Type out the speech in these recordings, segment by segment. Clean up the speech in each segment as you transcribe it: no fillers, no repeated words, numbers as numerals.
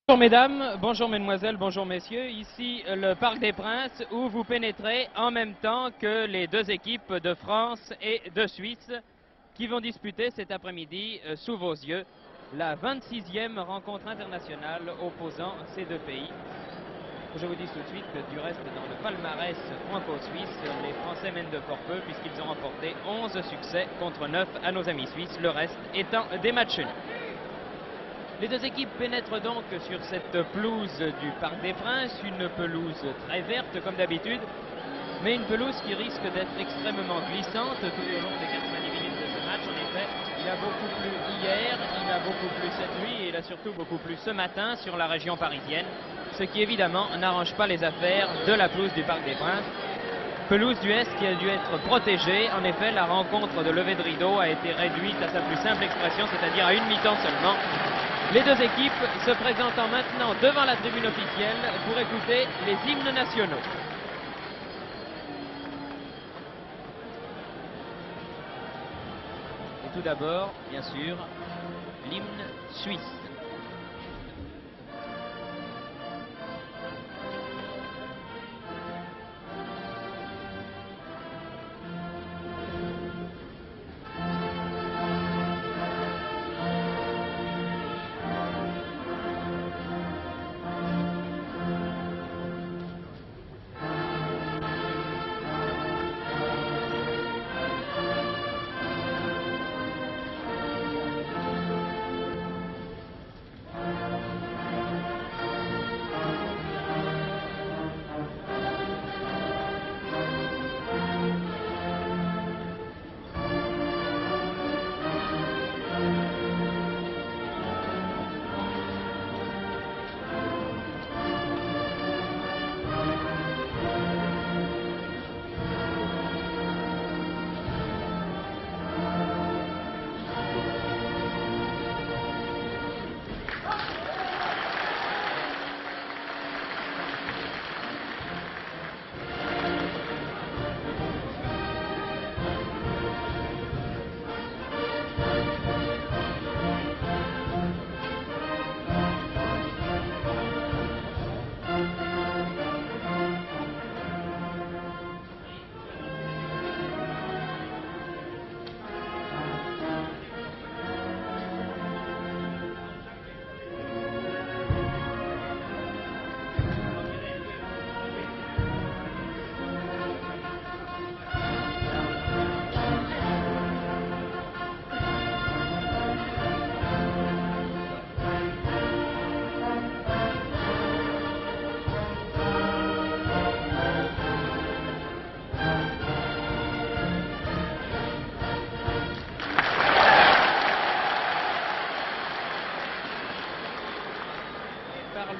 Bonjour mesdames, bonjour mesdemoiselles, bonjour messieurs, ici le Parc des Princes où vous pénétrez en même temps que les deux équipes de France et de Suisse qui vont disputer cet après-midi sous vos yeux la 26e rencontre internationale opposant ces deux pays. Je vous dis tout de suite que du reste dans le palmarès franco-suisse, les Français mènent de fort peu puisqu'ils ont remporté 11 succès contre 9 à nos amis suisses, le reste étant des matchs nuls. Les deux équipes pénètrent donc sur cette pelouse du Parc des Princes, une pelouse très verte comme d'habitude, mais une pelouse qui risque d'être extrêmement glissante tout au long des 90 minutes de ce match. En effet, il a beaucoup plu hier, il a beaucoup plu cette nuit et il a surtout beaucoup plu ce matin sur la région parisienne, ce qui évidemment n'arrange pas les affaires de la pelouse du Parc des Princes. Pelouse du Est qui a dû être protégée. En effet, la rencontre de levée de rideau a été réduite à sa plus simple expression, c'est-à-dire à une mi-temps seulement. Les deux équipes se présentant maintenant devant la tribune officielle pour écouter les hymnes nationaux. Et tout d'abord, bien sûr, l'hymne suisse.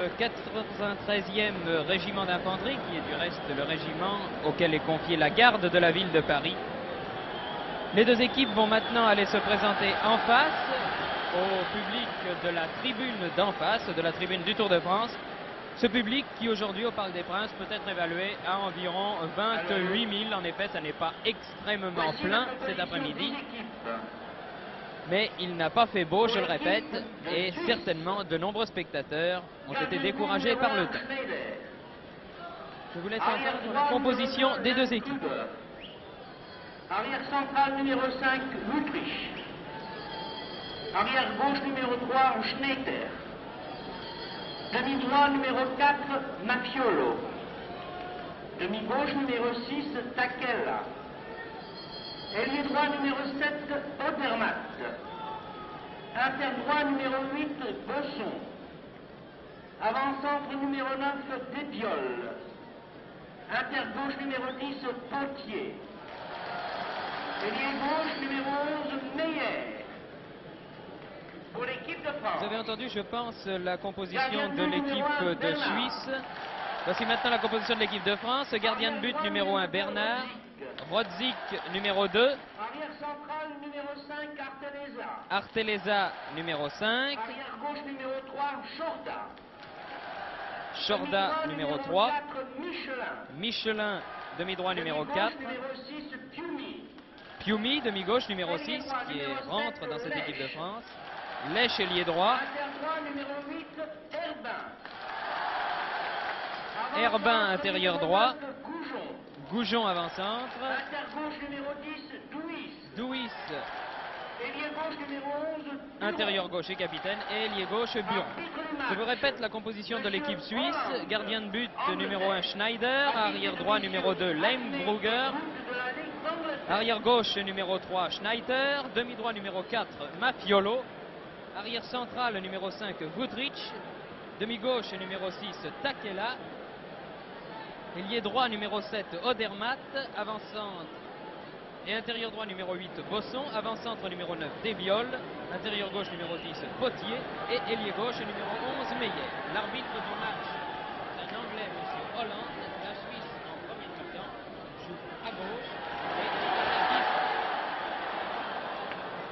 Le 93e régiment d'infanterie, qui est du reste le régiment auquel est confiée la garde de la ville de Paris. Les deux équipes vont maintenant aller se présenter en face au public de la tribune d'en face, de la tribune du Tour de France. Ce public qui aujourd'hui au Parc des Princes peut être évalué à environ 28 000. En effet, ça n'est pas extrêmement plein cet après-midi. Mais il n'a pas fait beau, je le répète, et certainement de nombreux spectateurs ont été découragés par le temps. Je vous laisse entendre la composition des deux équipes. Arrière central numéro 5, Wüttrich. Arrière gauche numéro 3, Schneider. Demi droit numéro 4, Macchiolo. Demi gauche numéro 6, Takela. Ailier droit numéro 7, Odermatt. Interdroit numéro 8, Besson. Avant-centre numéro 9, Débiol. Intergauche numéro 10, Potier. Ailier gauche numéro 11, Meyer. Pour l'équipe de France. Vous avez entendu, je pense, la composition de l'équipe de Suisse. Voici maintenant la composition de l'équipe de France. Gardien de but numéro 1, Bernard. Rodzik numéro 2. Arrière central numéro 5, Arteleza. Arteleza numéro 5. Arrière gauche numéro 3, Chorda. Chorda numéro 3. 4, Michelin. Michelin, demi-droit numéro 4. Numéro 6, Piumi. Piumi, demi-gauche numéro 6, qui rentre dans cette équipe de France. Lèche, ailier droit. Interdroit numéro 8, Herbin. Herbin, intérieur droit. Goujon. Goujon, avant-centre. Intergauche numéro 10, Douis. Douis, Ailier gauche numéro 11, Buron. intérieur gauche et capitaine. Et ailier gauche, Buron. Arbitre du match. Je vous répète la composition de l'équipe suisse. Gardien de but numéro 1 Schneider, arrière droit numéro 2 Leimbrugger, Route de la Ligue d'Angleterre. arrière gauche numéro 3 Schneider, demi droit numéro 4 Mafiolo, arrière central numéro 5 Woodrich, demi gauche numéro 6 Takela, ailier droit numéro 7 Odermatt, avant-centre et intérieur droit numéro 8 Bosson, avant-centre numéro 9 Débiol, intérieur gauche numéro 10 Potier et ailier gauche numéro 11 Meyer. L'arbitre du match est un Anglais, M. Holland. La Suisse en première mi-temps joue à gauche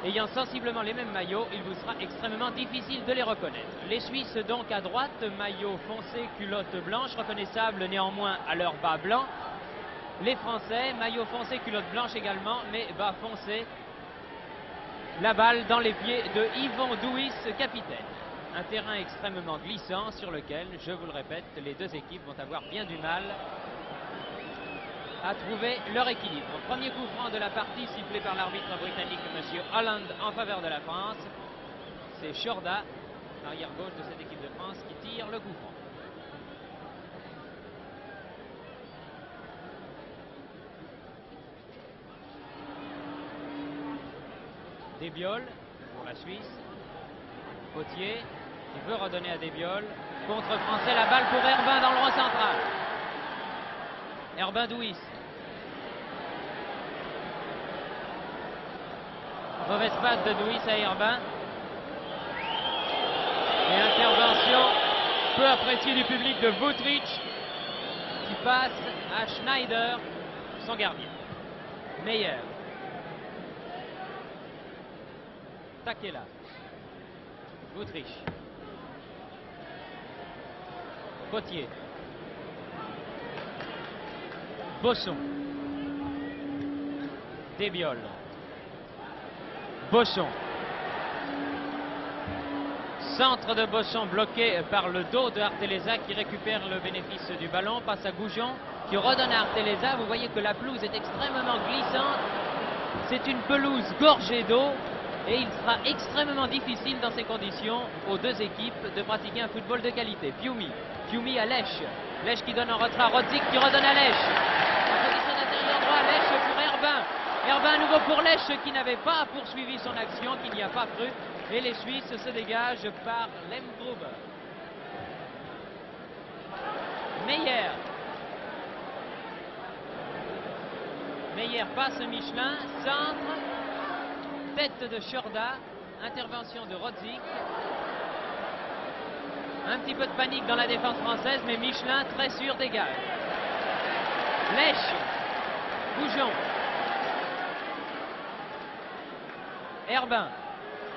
et ayant sensiblement les mêmes maillots, il vous sera extrêmement difficile de les reconnaître. Les Suisses donc à droite, maillot foncé, culotte blanche, reconnaissable néanmoins à leur bas blanc. Les Français, maillot foncé, culotte blanche également, mais bas foncé. La balle dans les pieds de Yvon Douis, capitaine. Un terrain extrêmement glissant sur lequel, je vous le répète, les deux équipes vont avoir bien du mal à trouver leur équilibre. Premier coup franc de la partie sifflé par l'arbitre britannique M. Holland en faveur de la France. C'est Shorda, arrière gauche de cette équipe de France, qui tire le coup franc. Débiol pour la Suisse. Potier qui veut redonner à Débiol. Contre français, la balle pour Herbin dans le rond central. Herbin Douis. Mauvaise passe de Douis à Herbin. Et intervention peu appréciée du public de Woodrich qui passe à Schneider, son gardien. Meyer. Takela. Woodrich. Potier. Bosson. Débiol. Bosson. Centre de Bosson bloqué par le dos de Arteleza qui récupère le bénéfice du ballon. Passe à Goujon qui redonne à Arteleza. Vous voyez que la pelouse est extrêmement glissante. C'est une pelouse gorgée d'eau. Et il sera extrêmement difficile dans ces conditions aux deux équipes de pratiquer un football de qualité. Fiumi. Fiumi à Lèche. Lèche qui donne en retrait à Rodzik qui redonne à Lèche. En position d'intérieur droit, Lèche pour Herbin. Herbin à nouveau pour Lèche qui n'avait pas poursuivi son action, qui n'y a pas cru. Et les Suisses se dégagent par Lemgruber. Meyer. Meyer passe Michelin. Centre. Tête de Shorda, intervention de Rodzik. Un petit peu de panique dans la défense française, mais Michelin très sûr dégage. Lèche, Goujon. Herbin,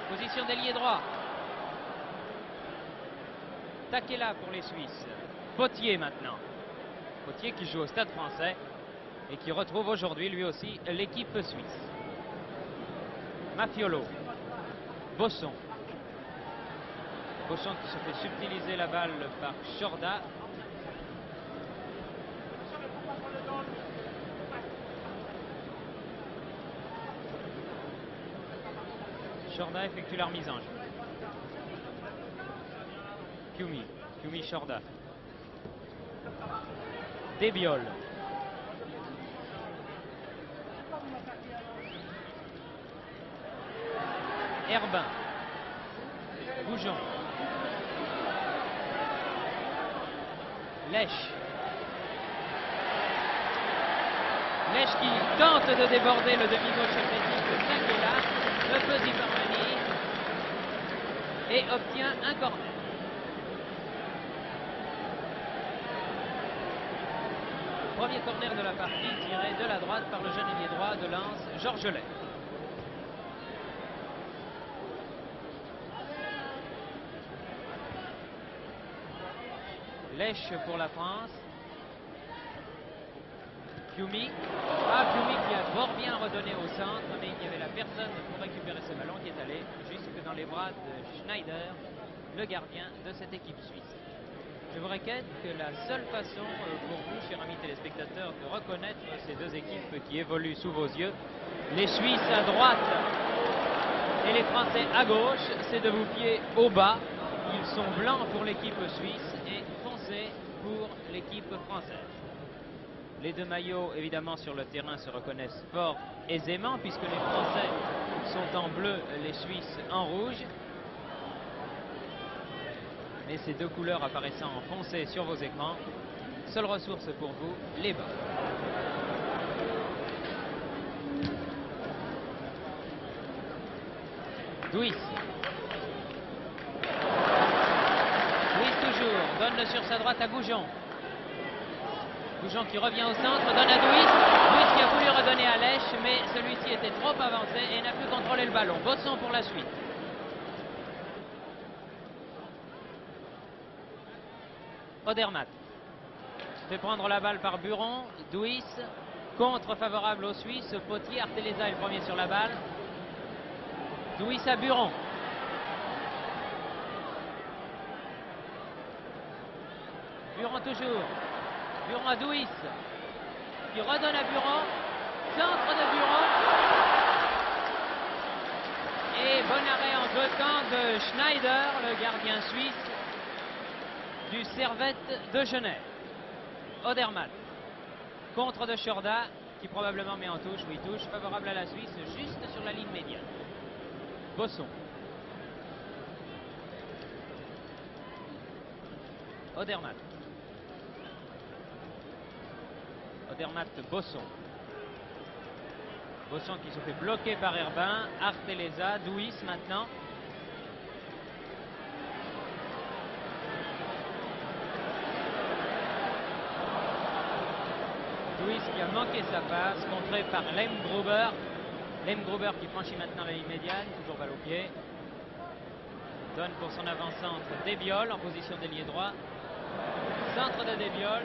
position d'ailier droit. Takela pour les Suisses. Potier maintenant. Potier qui joue au Stade français et qui retrouve aujourd'hui lui aussi l'équipe suisse. Mafiolo. Bosson. Bosson qui se fait subtiliser la balle par Shorda. Shorda effectue la remise en jeu. Fiumi. Fiumi Shorda. Débiol. Herbin. Goujon. Lèche. Lèche qui tente de déborder le demi-gauche critique Takela, ne peut y parvenir et obtient un corner. Premier corner de la partie tiré de la droite par le jeune ailier droit de Lens, Georges Lay. Lèche pour la France. Fiumi. Fiumi qui a fort bien redonné au centre, mais il n'y avait la personne pour récupérer ce ballon qui est allé jusque dans les bras de Schneider, le gardien de cette équipe suisse. Je Je vous répète que la seule façon pour vous, chers amis téléspectateurs, de reconnaître ces deux équipes qui évoluent sous vos yeux, les Suisses à droite et les Français à gauche, c'est de vous fier au bas. Ils sont blancs pour l'équipe suisse et foncés pour l'équipe française. Les deux maillots, évidemment, sur le terrain se reconnaissent fort aisément puisque les Français sont en bleu, les Suisses en rouge. Mais ces deux couleurs apparaissant en foncé sur vos écrans, seule ressource pour vous, les bas. Duis. Duis toujours, donne sur sa droite à Goujon. Goujon qui revient au centre, donne à Duis. Duis qui a voulu redonner à Lèche, mais celui-ci était trop avancé et n'a pu contrôler le ballon. Bosson pour la suite. Odermatt fait prendre la balle par Buron. Duis, contre favorable aux Suisses. Potier, Arteleza est le premier sur la balle. Duis à Buron. Buron toujours. Buron à Duis. Qui redonne à Buron. Centre de Buron. Et bon arrêt en deux temps de Schneider, le gardien suisse du Servette de Genève. Odermatt. Contre de Chorda, qui probablement met en touche, oui touche, favorable à la Suisse, juste sur la ligne médiane. Bosson. Odermatt. Odermatt, Bosson. Bosson qui se fait bloquer par Herbin. Arteleza, Duis maintenant. Duis qui a manqué sa passe, contré par Lemgruber. Lemgruber qui franchit maintenant la ligne médiane, toujours balle au pied. Donne pour son avant-centre Débiol en position d'ailier droit. Centre de Débiol.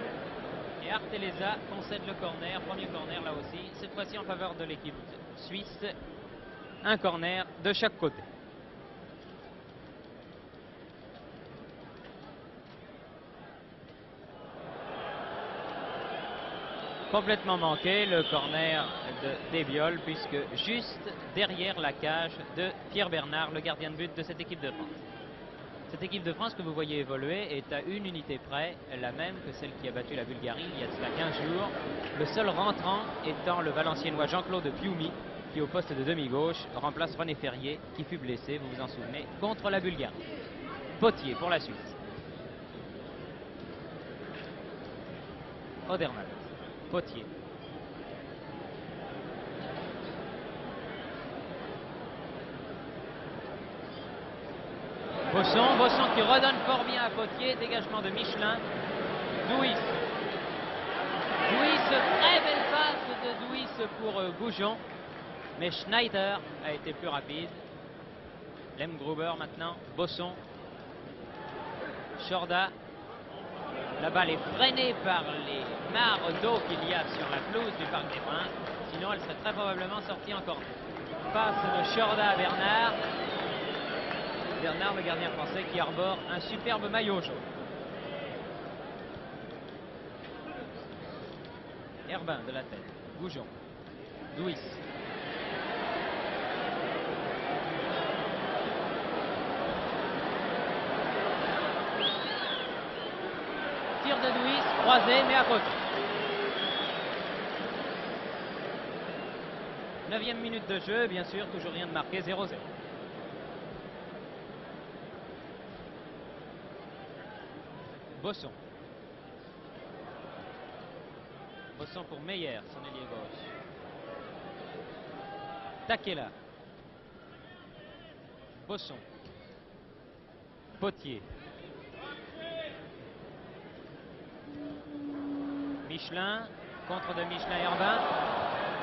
Et Arteleza concède le corner, premier corner là aussi, cette fois-ci en faveur de l'équipe suisse. Un corner de chaque côté. Complètement manqué le corner de Débiol, puisque juste derrière la cage de Pierre Bernard, le gardien de but de cette équipe de France. Cette équipe de France que vous voyez évoluer est à une unité près, la même que celle qui a battu la Bulgarie il y a de cela 15 jours. Le seul rentrant étant le Valenciennois Jean-Claude Pioumi, qui au poste de demi-gauche remplace René Ferrier, qui fut blessé, vous vous en souvenez, contre la Bulgarie. Potier pour la Suisse. Odermatt. Potier. Bosson qui redonne fort bien à Potier, dégagement de Michelin. Duis. Très belle passe de Duis pour Goujon, mais Schneider a été plus rapide. Lemgruber maintenant, Bosson. Chorda. La balle est freinée par les mares d'eau qu'il y a sur la pelouse du Parc des Princes. Sinon, elle serait très probablement sortie en corner. Passe de Chorda à Bernard. Bernard, le gardien français, qui arbore un superbe maillot jaune. Herbin de la tête. Goujon. Duis. Tir de Duis, croisé, mais à côté. 9e minute de jeu, bien sûr, toujours rien de marqué, 0-0. Bosson. Bosson pour Meyer, son ailier gauche. Takela. Bosson. Potier. Michelin, contre de Michelin Herbin.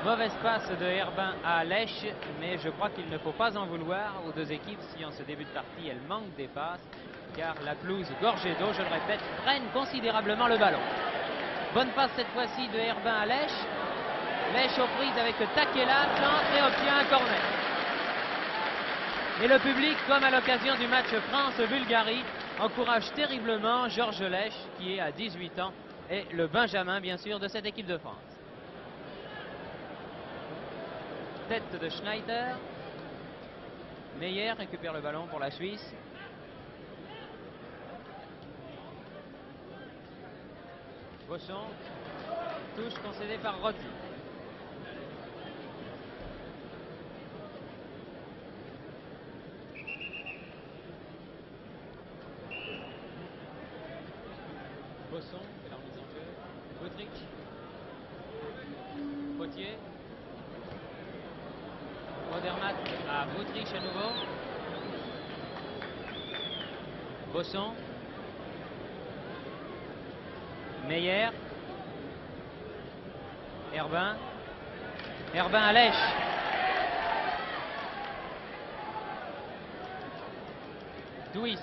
Mauvaise passe de Herbin à Lèche, mais je crois qu'il ne faut pas en vouloir aux deux équipes si en ce début de partie elles manquent des passes, car la pelouse gorgée d'eau, je le répète, freine considérablement le ballon. Bonne passe cette fois-ci de Herbin à Lèche. Lèche aux prises avec Takela, centre et obtient un corner. Et le public, comme à l'occasion du match France-Bulgarie, encourage terriblement Georges Lèche, qui est à 18 ans, et le Benjamin, bien sûr, de cette équipe de France. Tête de Schneider. Meyer récupère le ballon pour la Suisse. Bosson. Touche concédée par Rotti. Bosson fait la remise en jeu. Goodrich. Potier. Odermatt à Goodrich à nouveau. Bosson. Meyer. Herbin. Herbin à Lèche. Douis.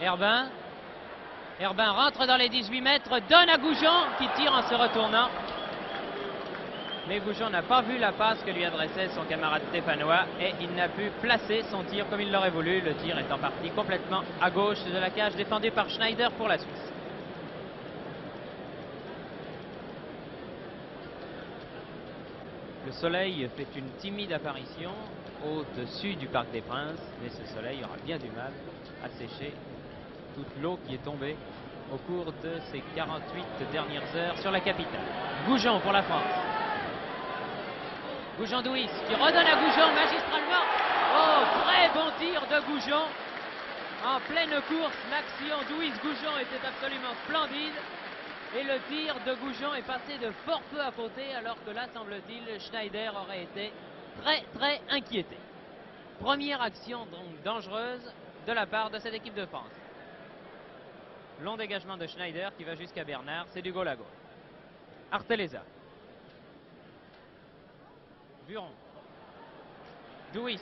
Herbin. Herbin rentre dans les 18 mètres, donne à Goujon qui tire en se retournant. Mais Goujon n'a pas vu la passe que lui adressait son camarade stéphanois et il n'a pu placer son tir comme il l'aurait voulu. Le tir est en partie complètement à gauche de la cage défendue par Schneider pour la Suisse. Le soleil fait une timide apparition au-dessus du Parc des Princes, mais ce soleil aura bien du mal à sécher toute l'eau qui est tombée au cours de ces 48 dernières heures sur la capitale. Goujon pour la France. Goujon-Douis qui redonne à Goujon magistralement. Oh, très bon tir de Goujon. En pleine course, l'action Douis-Goujon était absolument splendide. Et le tir de Goujon est passé de fort peu à côté, alors que là, semble-t-il, Schneider aurait été très inquiété. Première action donc dangereuse de la part de cette équipe de France. Long dégagement de Schneider qui va jusqu'à Bernard, c'est du goal à goal. Arteleza. Buron. Douis.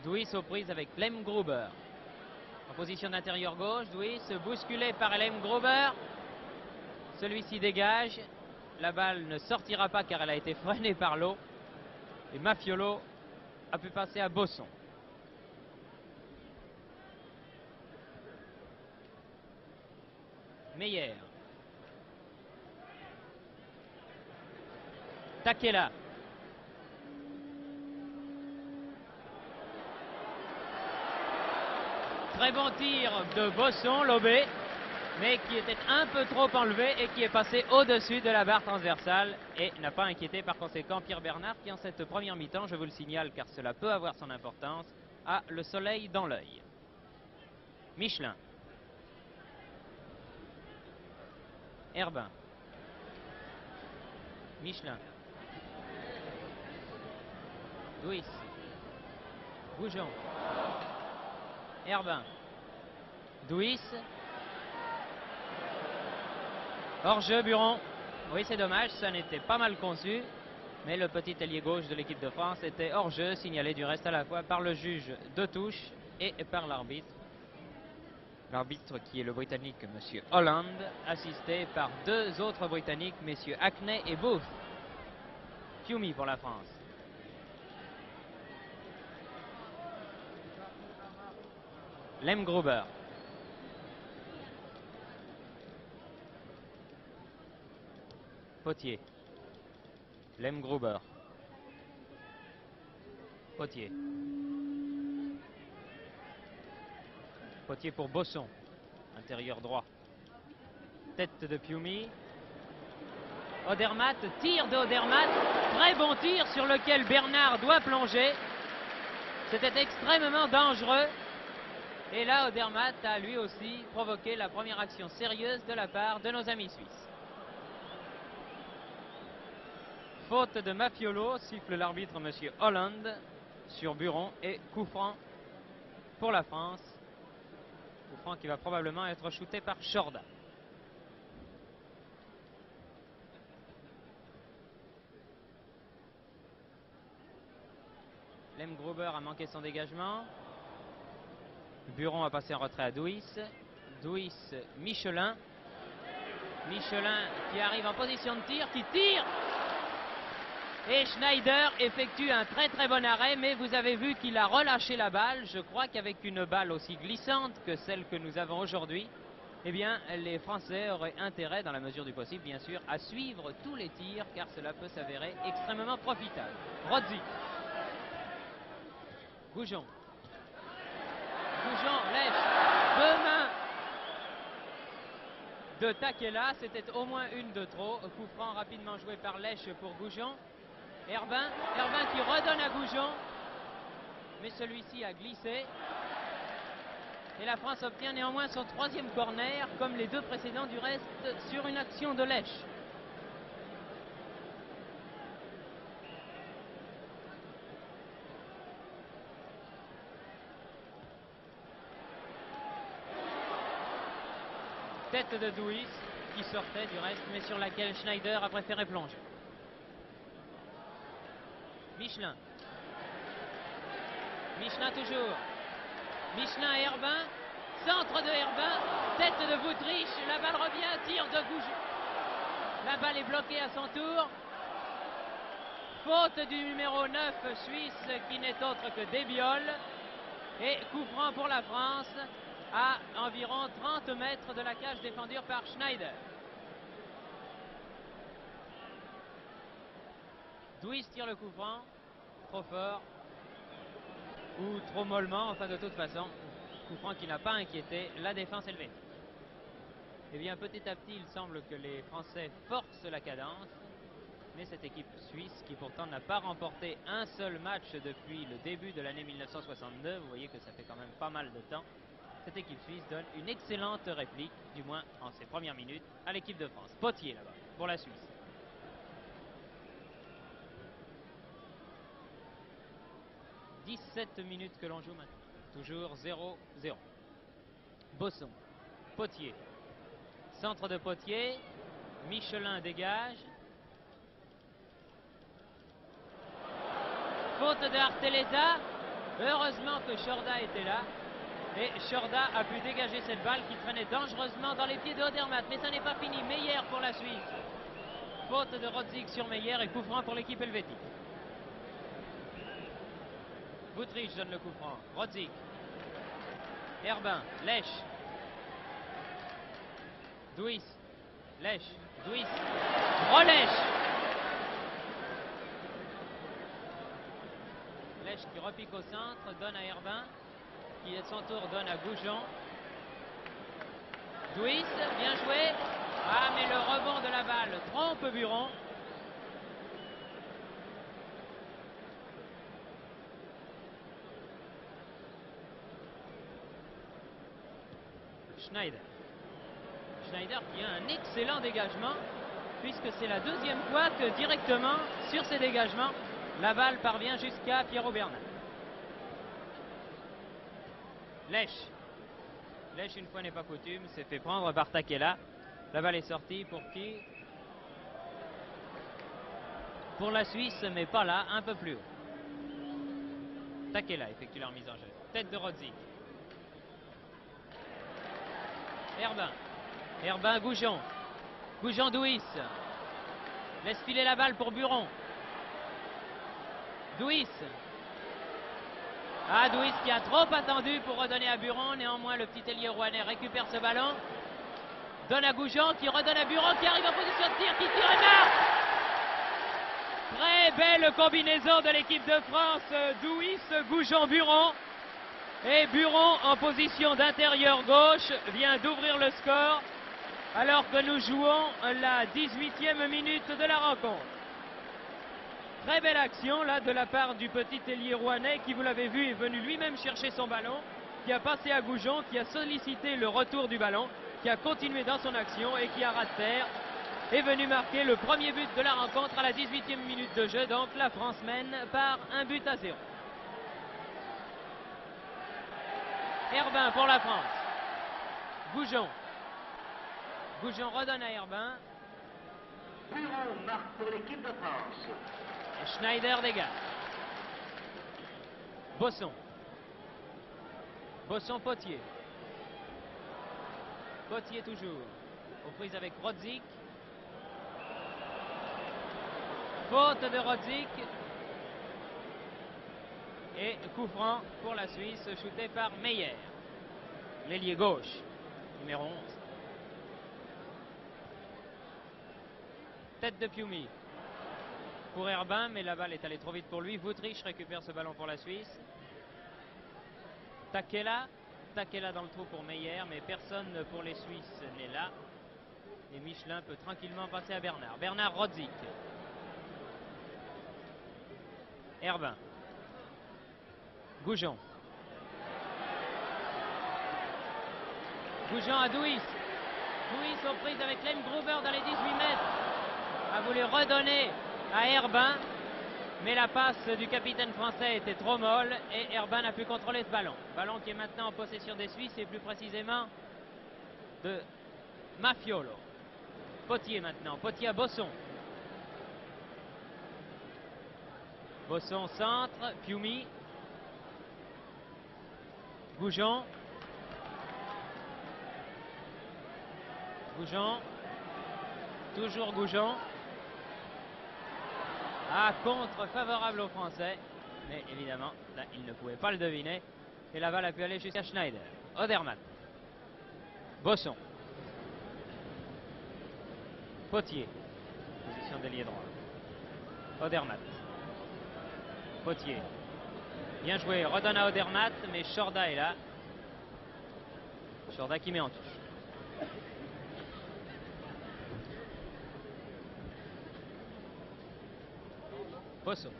Douis aux prises avec Lem Gruber. En position d'intérieur gauche, Douis bousculé par Lem Gruber. Celui-ci dégage. La balle ne sortira pas car elle a été freinée par l'eau. Et Mafiolo a pu passer à Bosson. Meyer. Takela. Très bon tir de Bosson, lobé, mais qui était un peu trop enlevé et qui est passé au-dessus de la barre transversale et n'a pas inquiété par conséquent Pierre Bernard qui en cette première mi-temps, je vous le signale car cela peut avoir son importance, a le soleil dans l'œil. Michelin. Herbin. Michelin. Douis. Goujon. Herbin. Douis. Hors-jeu, Buron. Oui, c'est dommage, ça n'était pas mal conçu. Mais le petit ailier gauche de l'équipe de France était hors-jeu, signalé du reste à la fois par le juge de touche et par l'arbitre. L'arbitre qui est le Britannique, M. Holland, assisté par deux autres Britanniques, messieurs Hackney et Booth. Fiumi pour la France. Lem Gruber. Potier. Lem Gruber. Potier. Potier pour Bosson. Intérieur droit. Tête de Fiumi. Odermatt, tir de Odermatt. Très bon tir sur lequel Bernard doit plonger. C'était extrêmement dangereux. Et là, Odermatt a lui aussi provoqué la première action sérieuse de la part de nos amis suisses. Faute de Mafiolo, siffle l'arbitre M. Holland sur Buron et coup franc pour la France. Coup franc qui va probablement être shooté par Chorda. Lem Gruber a manqué son dégagement. Buron a passé en retrait à Douis. Douis, Michelin. Michelin qui arrive en position de tir, qui tire. Et Schneider effectue un très très bon arrêt, mais vous avez vu qu'il a relâché la balle. Je crois qu'avec une balle aussi glissante que celle que nous avons aujourd'hui, eh bien, les Français auraient intérêt, dans la mesure du possible, bien sûr, à suivre tous les tirs, car cela peut s'avérer extrêmement profitable. Rodzi. Goujon. Goujon lèche. Deux mains de Takela. C'était au moins une de trop. Coup franc rapidement joué par Lèche pour Goujon. Herbin qui redonne à Goujon. Mais celui-ci a glissé. Et la France obtient néanmoins son troisième corner, comme les deux précédents du reste, sur une action de Lèche. Tête de Douis qui sortait du reste, mais sur laquelle Schneider a préféré plonger. Michelin. Michelin toujours. Michelin et Herbin. Centre de Herbin. Tête de Wuttrich. La balle revient. Tir de Goujon. La balle est bloquée à son tour. Faute du numéro 9 suisse qui n'est autre que Débiol. Et coup franc pour la France à environ 30 mètres de la cage défendue par Schneider. Douis tire le coup franc. Trop fort. Ou trop mollement, enfin de toute façon. Coup franc qui n'a pas inquiété la défense helvétique. Eh bien, petit à petit, il semble que les Français forcent la cadence. Mais cette équipe suisse, qui pourtant n'a pas remporté un seul match depuis le début de l'année 1962, vous voyez que ça fait quand même pas mal de temps, cette équipe suisse donne une excellente réplique, du moins en ses premières minutes, à l'équipe de France. Potier là-bas, pour la Suisse. « 17 minutes que l'on joue maintenant. Toujours 0-0. Bosson. Potier. Centre de Potier. Michelin dégage. Faute de Arteleza. Heureusement que Shorda était là. Et Shorda a pu dégager cette balle qui traînait dangereusement dans les pieds de Odermatt. Mais ça n'est pas fini. Meyer pour la Suisse. Faute de Rodzik sur Meyer et coup franc pour l'équipe helvétique. Wuttrich donne le coup franc. Rodzik. Herbin. Lèche. Douis. Lèche. Douis. Relèche. Lèche qui repique au centre. Donne à Herbin. Qui à son tour donne à Goujon. Douis. Bien joué. Ah, mais le rebond de la balle trompe Buron. Schneider. Schneider qui a un excellent dégagement, puisque c'est la deuxième fois que directement sur ces dégagements, la balle parvient jusqu'à Pierrot Bernat. Lèche. Lèche, une fois n'est pas coutume, s'est fait prendre par Takela. La balle est sortie pour qui? Pour la Suisse, mais pas là, un peu plus haut. Takela effectue la remise en jeu. Tête de Rodzik. Herbin. Herbin, Goujon. Goujon, Douis. Laisse filer la balle pour Buron. Douis. Ah, Douis qui a trop attendu pour redonner à Buron. Néanmoins, le petit ailier rouennais récupère ce ballon. Donne à Goujon qui redonne à Buron qui arrive en position de tir, qui tire et marque. Très belle combinaison de l'équipe de France. Douis, Goujon, Buron. Et Buron, en position d'intérieur gauche, vient d'ouvrir le score alors que nous jouons la 18e minute de la rencontre. Très belle action là de la part du petit ailier rouennais qui, vous l'avez vu, est venu lui-même chercher son ballon, qui a passé à Goujon, qui a sollicité le retour du ballon, qui a continué dans son action et qui a ras de terre est venu marquer le premier but de la rencontre à la 18e minute de jeu. Donc la France mène par 1-0. Herbin pour la France. Goujon. Goujon redonne à Herbin. Buron marque pour l'équipe de France. Et Schneider dégage. Bosson. Bosson, Potier. Potier toujours. Aux prises avec Rodzik. Faute de Rodzik. Et coup franc pour la Suisse, shooté par Meyer. L'ailier gauche, numéro 11. Tête de Piumi. Pour Herbin, mais la balle est allée trop vite pour lui. Vutric récupère ce ballon pour la Suisse. Takela dans le trou pour Meyer, mais personne pour les Suisses n'est là. Et Michelin peut tranquillement passer à Bernard. Bernard Rodzik. Herbin. Goujon. Goujon à Douis. Douis aux prises avec Len Gruber dans les 18 mètres. A voulu redonner à Herbin, mais la passe du capitaine français était trop molle et Herbin n'a pu contrôler ce ballon. Ballon qui est maintenant en possession des Suisses et plus précisément de Mafiolo. Potier maintenant, Potier à Bosson. Bosson centre, Piumi. Goujon. Goujon. Toujours Goujon. Ah, contre favorable aux Français. Mais évidemment, là, il ne pouvait pas le deviner. Et la balle a pu aller jusqu'à Schneider. Odermatt. Bosson. Potier. Position d'ailier droit. Odermatt. Potier. Bien joué. Redonne à Odermatt, mais Chorda est là. Chorda qui met en touche. Bosson.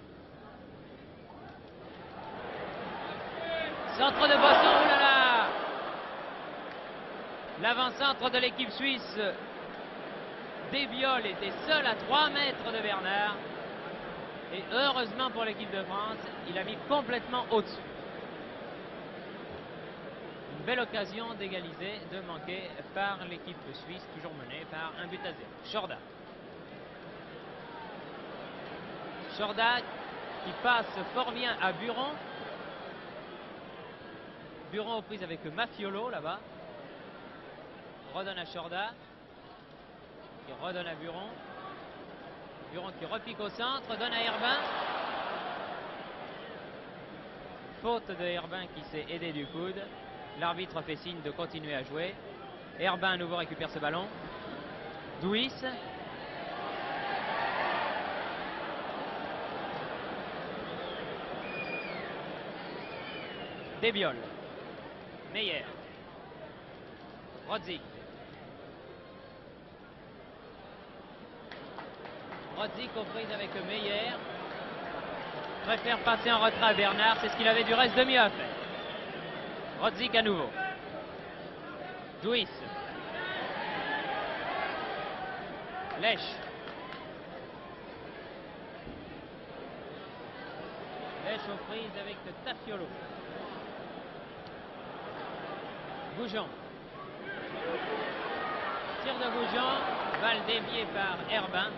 Centre de Bosson, oh là là! L'avant-centre de l'équipe suisse, Desbiol, était seul à 3 mètres de Bernard. Et heureusement pour l'équipe de France, il a mis complètement au-dessus. Une belle occasion d'égaliser, de manquer par l'équipe suisse, toujours menée par 1-0. Chorda. Chorda qui passe fort bien à Buron. Buron aux prises avec Mafiolo là-bas. Redonne à Chorda. Qui redonne à Buron. Buron qui repique au centre. Donne à Herbin. Faute de Herbin qui s'est aidé du coude. L'arbitre fait signe de continuer à jouer. Herbin à nouveau récupère ce ballon. Douis. Desbiol. Meyer. Rodzik. Rodzik aux prises avec Meyer. Préfère passer en retrait à Bernard. C'est ce qu'il avait du reste de mieux à faire. Rodzik à nouveau. Douis. Lèche. Lèche aux prises avec Tafiolo. Goujon. Tir de Goujon. Balle déviée par Herbin.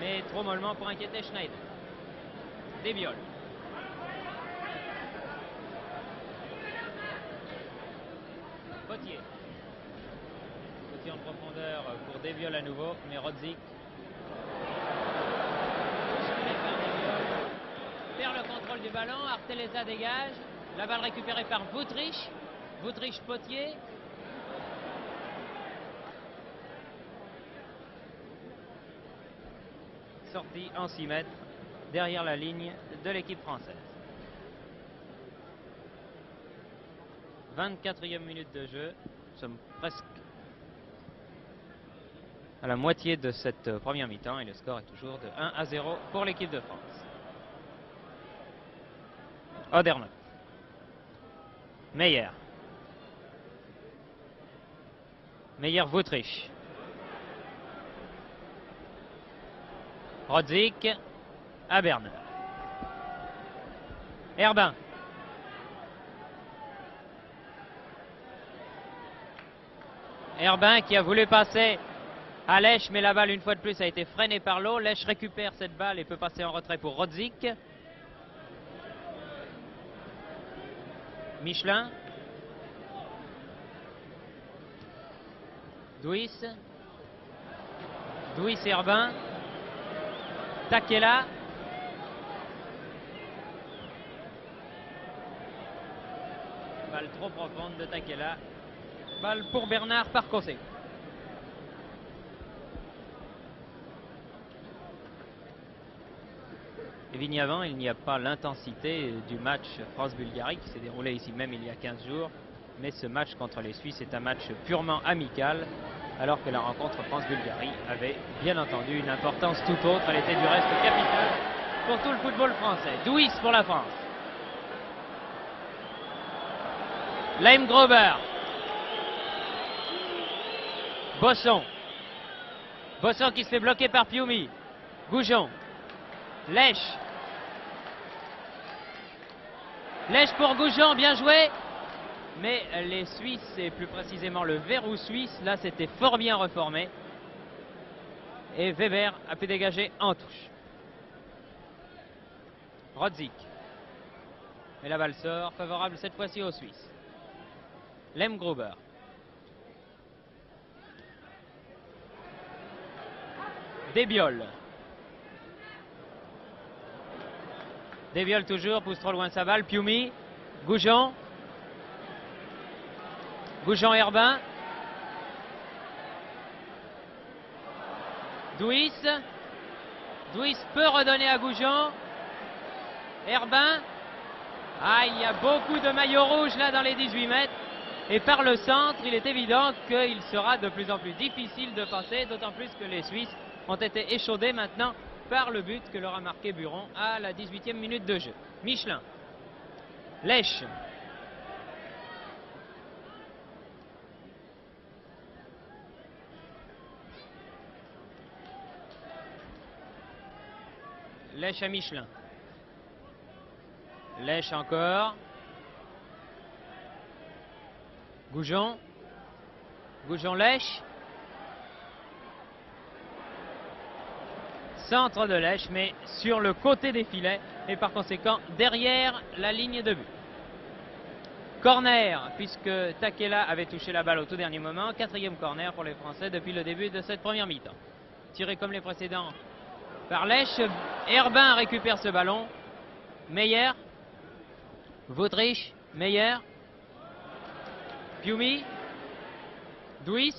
Mais trop mollement pour inquiéter Schneider. Desbiol. Potier. Potier en profondeur pour Desbiol à nouveau. Mais Rodzik. Bousculé par Desbiol. Perd le contrôle du ballon. Arteleza dégage. La balle récupérée par Vutric. Vutric Potier. Sortie en 6 mètres derrière la ligne de l'équipe française. 24e minute de jeu. Nous sommes presque à la moitié de cette première mi-temps et le score est toujours de 1-0 pour l'équipe de France. Odermatt. Meyer. Meyer Vutric. Rodzik à Bernard. Herbin. Herbin qui a voulu passer à Lèche, mais la balle une fois de plus a été freinée par l'eau. Lèche récupère cette balle et peut passer en retrait pour Rodzik. Michelin. Douis. Douis et Herbin. Takela. Balle trop profonde de Takela. Balle pour Bernard par Cossé. Évidemment, il n'y a pas l'intensité du match France-Bulgarie qui s'est déroulé ici même il y a 15 jours. Mais ce match contre les Suisses est un match purement amical, alors que la rencontre France-Bulgarie avait bien entendu une importance tout autre. Elle était du reste capitale pour tout le football français. Douis pour la France. Leimgruber. Bosson. Bosson qui se fait bloquer par Pioumi. Goujon. Lèche. Lèche pour Goujon, bien joué. Mais les Suisses, et plus précisément le verrou suisse, là c'était fort bien reformé. Et Weber a pu dégager en touche. Rodzik. Et la balle sort, favorable cette fois-ci aux Suisses. Leimgruber. Debiol. Debiol toujours, pousse trop loin sa balle. Pioumi. Goujon. Goujon-Herbin. Douis. Douis peut redonner à Goujon. Herbin. Ah, il y a beaucoup de maillots rouges là dans les 18 mètres. Et par le centre, il est évident qu'il sera de plus en plus difficile de passer, d'autant plus que les Suisses ont été échaudés maintenant par le but que leur a marqué Buron à la 18e minute de jeu. Michelin. Lèche. Lèche à Michelin. Lèche encore. Goujon. Goujon-Lèche. Centre de Lèche, mais sur le côté des filets et par conséquent derrière la ligne de but. Corner, puisque Takela avait touché la balle au tout dernier moment. 4e corner pour les Français depuis le début de cette première mi-temps. Tiré comme les précédents par Lèche. Herbin récupère ce ballon. Meyer. Vaudrich. Meyer. Pioumi. Douis.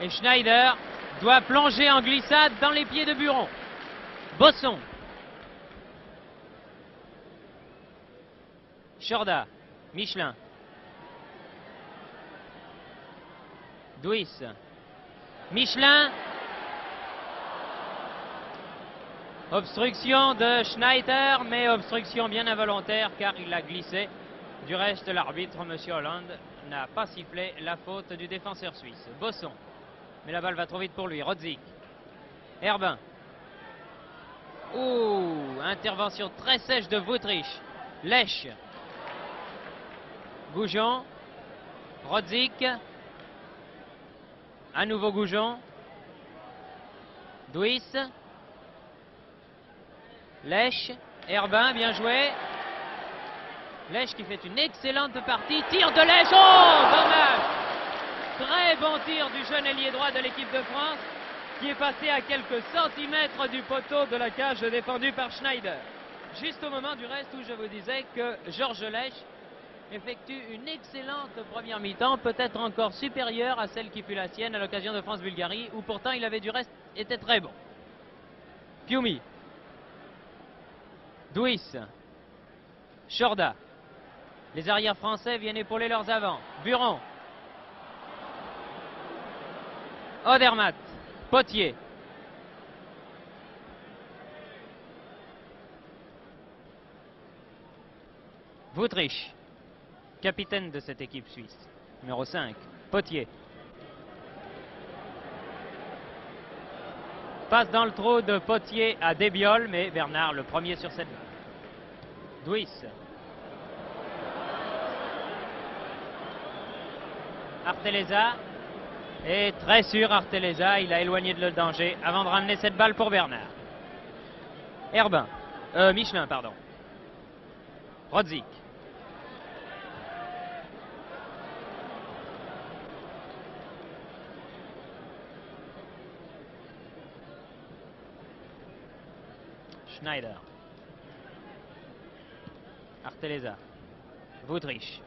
Et Schneider doit plonger en glissade dans les pieds de Buron. Bosson. Chorda. Michelin. Douis. Michelin. Obstruction de Schneider, mais obstruction bien involontaire car il a glissé. Du reste, l'arbitre, M. Hollande, n'a pas sifflé la faute du défenseur suisse. Bosson. Mais la balle va trop vite pour lui. Rodzik. Herbin. Ouh, intervention très sèche de Vaudrich. Lèche. Goujon. Rodzik. À nouveau Goujon. Douis. Lèche. Herbin, bien joué. Lèche qui fait une excellente partie. Tir de Lèche. Oh, dommage. Très bon tir du jeune ailier droit de l'équipe de France qui est passé à quelques centimètres du poteau de la cage défendue par Schneider. Juste au moment du reste où je vous disais que Georges Lèche effectue une excellente première mi-temps, peut-être encore supérieure à celle qui fut la sienne à l'occasion de France-Bulgarie, où pourtant il avait du reste été très bon. Pioumi. Douis. Chorda. Les arrières français viennent épauler leurs avants. Buron. Odermatt. Potier. Vaudrich. Capitaine de cette équipe suisse. Numéro 5. Potier. Passe dans le trou de Potier à Debiol, mais Bernard le premier sur cette balle. Douis. Arteleza. Et très sûr, Arteleza, il a éloigné de le danger avant de ramener cette balle pour Bernard. Herbin. Michelin, pardon. Rodzik. Schneider. Arteleza. Wuthrich.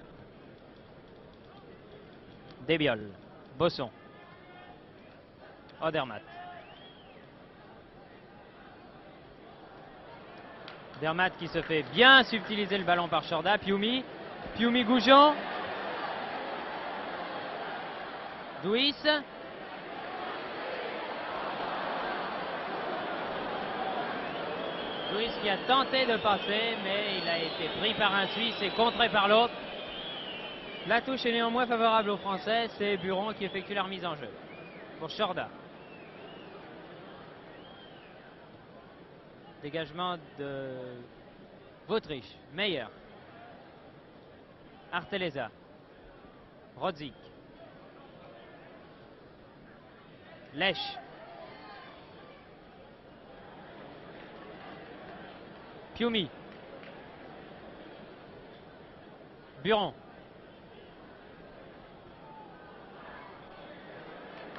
Debiol. Bosson. Odermatt. Odermatt qui se fait bien subtiliser le ballon par Chorda. Piumi. Piumi-Goujon. Douis. Douis qui a tenté de passer, mais il a été pris par un Suisse et contré par l'autre. La touche est néanmoins favorable aux Français. C'est Buron qui effectue la remise en jeu pour Chorda. Dégagement de Wuthrich. Meyer. Arteleza. Rodzik. Lech. Piumi. Buron.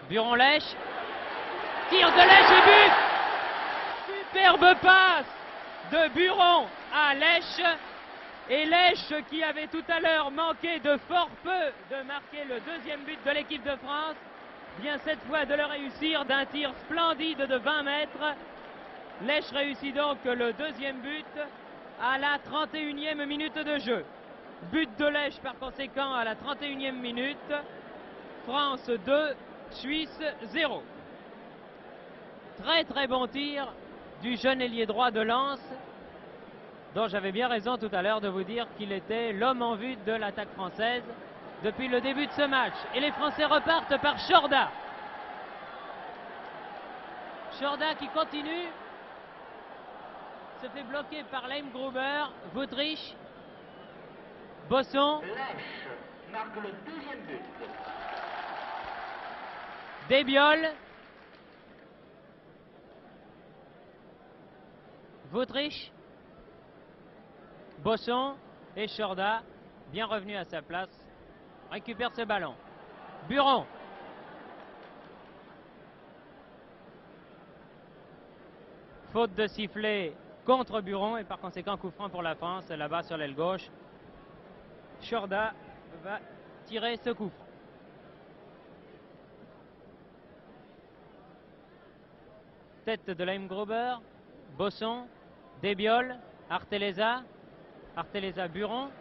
Buron-Lech. Tir de Lech et but. Superbe passe de Buron à Lech. Et Lech qui avait tout à l'heure manqué de fort peu de marquer le deuxième but de l'équipe de France, vient cette fois de le réussir d'un tir splendide de 20 mètres. Lech réussit donc le deuxième but à la 31e minute de jeu. But de Lech par conséquent à la 31e minute. France 2, Suisse 0. Très très bon tir du jeune ailier droit de Lens, dont j'avais bien raison tout à l'heure de vous dire qu'il était l'homme en vue de l'attaque française depuis le début de ce match. Et les Français repartent par Chorda. Chorda qui continue, se fait bloquer par Leimgruber, Wuthrich, Bosson. Lech marque le deuxième but. Debiol. Wuthrich. Bosson et Chorda, bien revenu à sa place, récupère ce ballon. Buron. Faute de sifflet contre Buron et par conséquent coup franc pour la France là-bas sur l'aile gauche. Chorda va tirer ce coup franc. Tête de Leimgruber, Bosson, Debiol, Arteleza. Arteleza, Buron.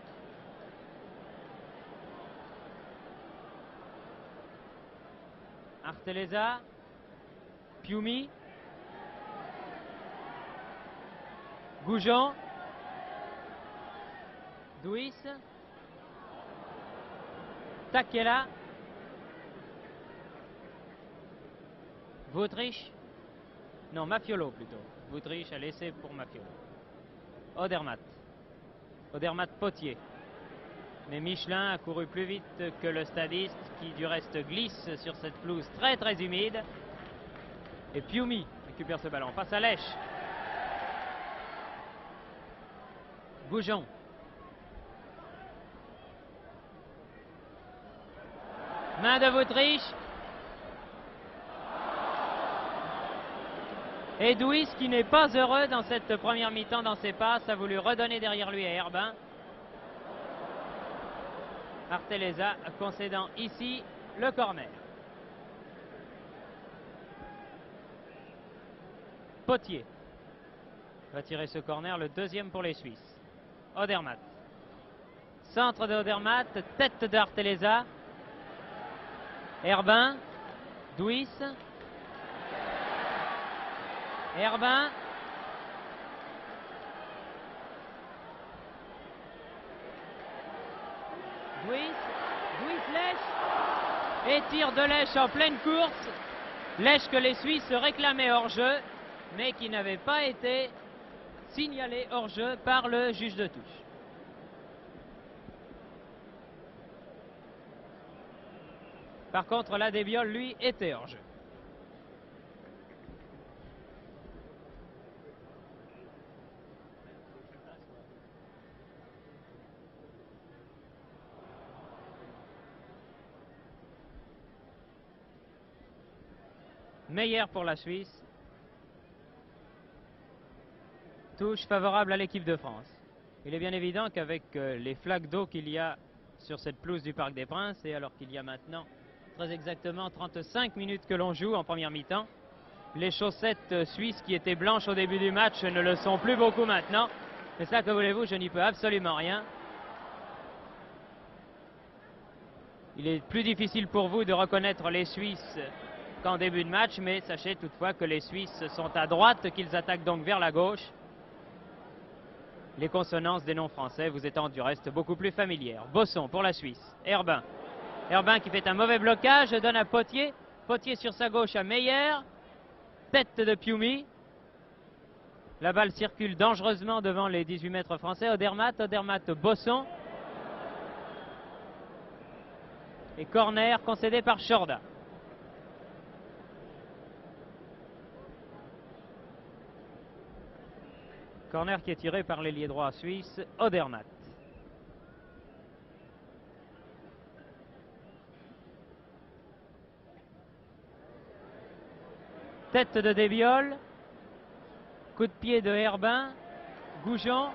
Arteleza. Piumi. Goujon. Douis. Takela. Wuthrich. Non, Mafiolo plutôt. Wuthrich a laissé pour Mafiolo. Odermatt. Odermatt-Potier. Mais Michelin a couru plus vite que le stadiste qui du reste glisse sur cette pelouse très très humide. Et Piumi récupère ce ballon. Passe à Lech. Goujon. Main de Wuthrich. Et Douis qui n'est pas heureux dans cette première mi-temps dans ses passes a voulu redonner derrière lui à Herbin. Arteleza concédant ici le corner. Potier va tirer ce corner, le deuxième pour les Suisses. Odermatt. Centre de Odermatt, tête d'Arteleza. Herbin. Douis. Herbin. Douis, Lech. Et tir de Lech en pleine course. Lech que les Suisses réclamaient hors jeu, mais qui n'avait pas été signalé hors jeu par le juge de touche. Par contre, la Debiol, lui, était hors jeu. Meyer pour la Suisse. Touche favorable à l'équipe de France. Il est bien évident qu'avec les flaques d'eau qu'il y a sur cette pelouse du Parc des Princes, et alors qu'il y a maintenant très exactement 35 minutes que l'on joue en première mi-temps, les chaussettes suisses qui étaient blanches au début du match ne le sont plus beaucoup maintenant. Mais ça, que voulez-vous, je n'y peux absolument rien. Il est plus difficile pour vous de reconnaître les Suisses qu'en début de match, mais sachez toutefois que les Suisses sont à droite, qu'ils attaquent donc vers la gauche. Les consonances des noms français vous étant du reste beaucoup plus familières. Bosson pour la Suisse. Herbin. Herbin qui fait un mauvais blocage, donne à Potier. Potier sur sa gauche à Meyer. Tête de Piumi. La balle circule dangereusement devant les 18 mètres français. Odermatt, Odermatt, Bosson. Et corner concédé par Chorda. Corner qui est tiré par l'ailier droit suisse, Odermatt. Tête de Débiol. Coup de pied de Herbin. Goujon.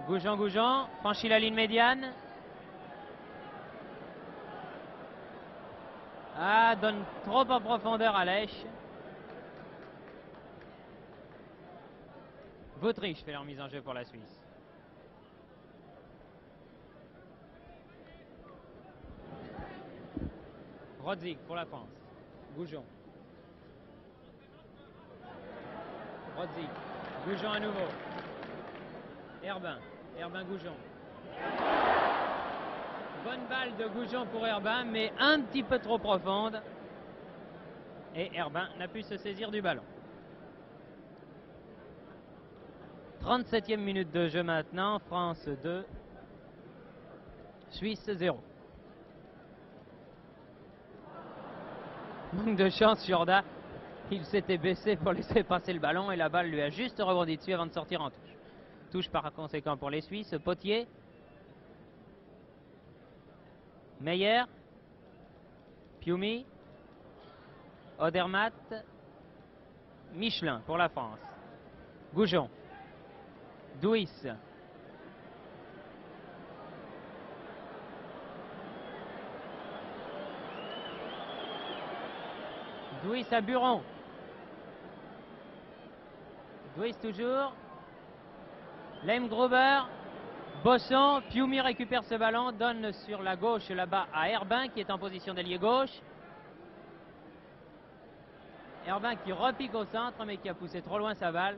Goujon franchit la ligne médiane. Ah, donne trop en profondeur à Lèche. Vautriche fait leur mise en jeu pour la Suisse. Rodzig pour la France. Goujon. Rodzig. Goujon à nouveau. Herbin. Herbin-Goujon. Bonne balle de Goujon pour Herbin, mais un petit peu trop profonde. Et Herbin n'a pu se saisir du ballon. 37e minute de jeu maintenant. France 2. Suisse 0. Manque de chance, Chorda. Il s'était baissé pour laisser passer le ballon et la balle lui a juste rebondi dessus avant de sortir en touche. Touche par conséquent pour les Suisses. Potier. Meyer. Piumi. Odermatt. Michelin pour la France. Goujon. Douis. Douis à Buron. Douis toujours. Lemgruber. Bosson. Piumi récupère ce ballon. Donne sur la gauche là-bas à Herbin qui est en position d'ailier gauche. Herbin qui repique au centre mais qui a poussé trop loin sa balle.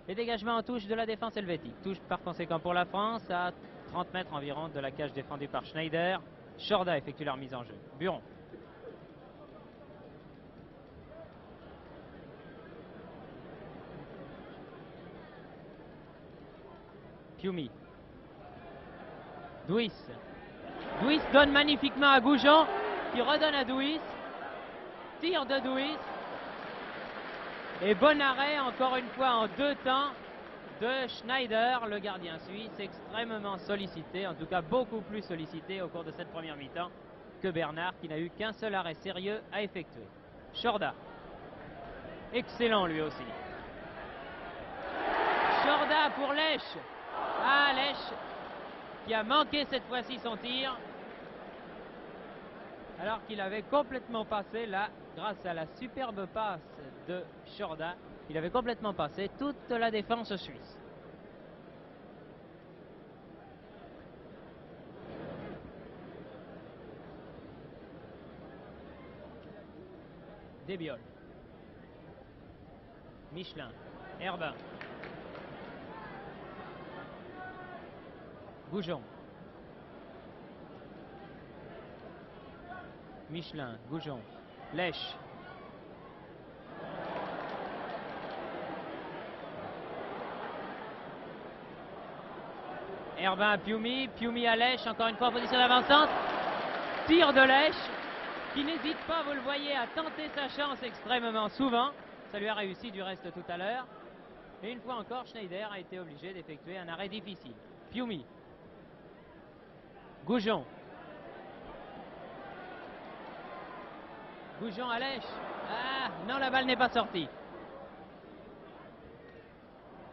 Les dégagements en touche de la défense helvétique. Touche par conséquent pour la France à 30 mètres environ de la cage défendue par Schneider. Chorda effectue leur mise en jeu. Buron. Piumi. Douis. Douis donne magnifiquement à Goujon, qui redonne à Douis. Tir de Douis. Et bon arrêt, encore une fois en deux temps, de Schneider, le gardien suisse, extrêmement sollicité, en tout cas beaucoup plus sollicité au cours de cette première mi-temps que Bernard, qui n'a eu qu'un seul arrêt sérieux à effectuer. Chorda. Excellent lui aussi. Chorda pour Lèche. Ah, Lèche qui a manqué cette fois-ci son tir, alors qu'il avait complètement passé là, grâce à la superbe passe de Chorda, il avait complètement passé toute la défense suisse. Débiol. Michelin. Herbin. Goujon. Michelin, Goujon, Lèche. Herbin à Piumi, Piumi à Lèche, encore une fois en position d'avancante. Tir de Lèche, qui n'hésite pas, vous le voyez, à tenter sa chance extrêmement souvent. Ça lui a réussi du reste tout à l'heure. Et une fois encore, Schneider a été obligé d'effectuer un arrêt difficile. Piumi. Goujon. Goujon à Lèche. Ah, non, la balle n'est pas sortie.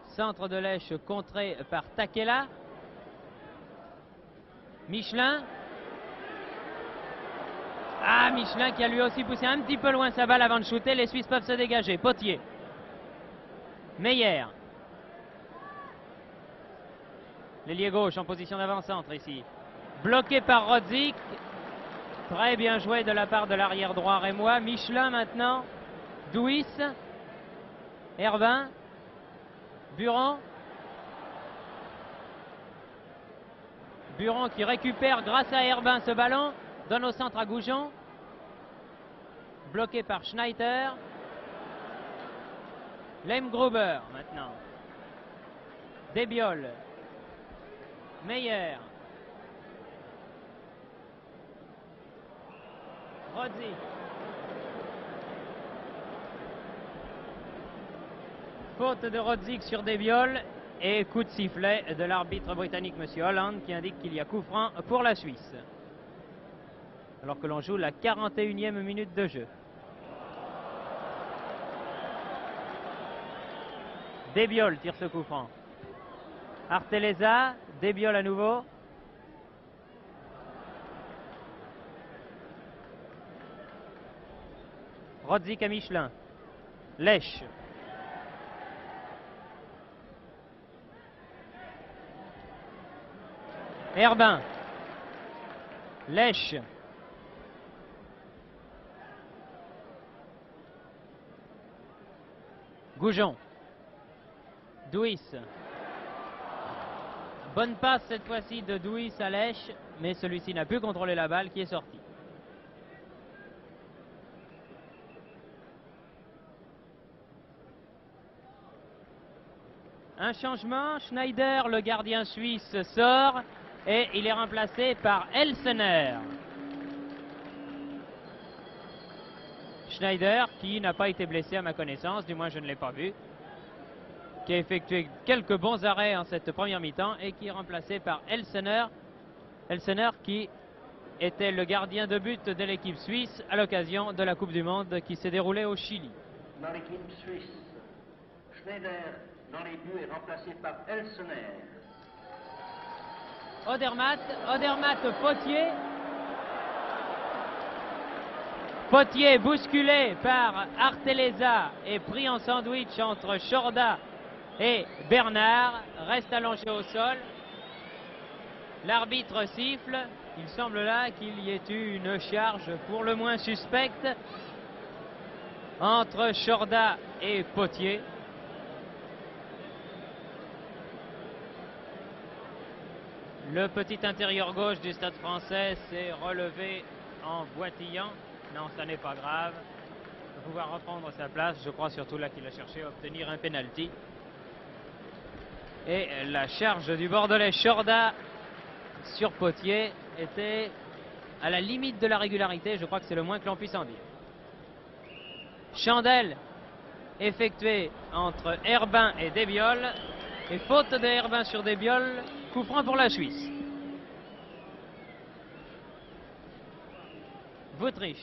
Centre de Lèche contré par Takela. Michelin. Ah, Michelin qui a lui aussi poussé un petit peu loin sa balle avant de shooter. Les Suisses peuvent se dégager. Potier. Meyer. L'ailier gauche en position d'avant-centre ici. Bloqué par Rodzik. Très bien joué de la part de l'arrière droit rémois. Michelin maintenant. Douis. Herbin. Buron. Buron qui récupère grâce à Herbin ce ballon. Donne au centre à Goujon. Bloqué par Schneider. Lemgruber maintenant. Debiol. Meyer. Rodzik. Faute de Rodzik sur Debiol et coup de sifflet de l'arbitre britannique M. Holland qui indique qu'il y a coup franc pour la Suisse. Alors que l'on joue la 41e minute de jeu. Debiol tire ce coup franc. Arteleza, Debiol à nouveau. Rodzik à Michelin. Lèche. Herbin. Lèche. Goujon. Douis. Bonne passe cette fois-ci de Douis à Lèche, mais celui-ci n'a pu contrôler la balle qui est sortie. Un changement, Schneider, le gardien suisse, sort et il est remplacé par Elsener. Schneider qui n'a pas été blessé à ma connaissance, du moins je ne l'ai pas vu, qui a effectué quelques bons arrêts en cette première mi-temps et qui est remplacé par Elsener. Elsener qui était le gardien de but de l'équipe suisse à l'occasion de la Coupe du Monde qui s'est déroulée au Chili. Dans l'équipe suisse, Schneider dans les buts est remplacé par Elsener. Odermatt, Potier. Potier bousculé par Arteleza et pris en sandwich entre Chorda et Bernard, reste allongé au sol. L'arbitre siffle. Il semble là qu'il y ait eu une charge pour le moins suspecte entre Chorda et Potier. Le petit intérieur gauche du Stade français s'est relevé en boitillant. Non, ça n'est pas grave. Il va pouvoir reprendre sa place. Je crois surtout là qu'il a cherché à obtenir un penalty. Et la charge du Bordelais Chorda sur Potier était à la limite de la régularité. Je crois que c'est le moins que l'on puisse en dire. Chandelle effectuée entre Herbin et Debiol. Et faute de Herbin sur Debiol, coup franc pour la Suisse. Wuttrich.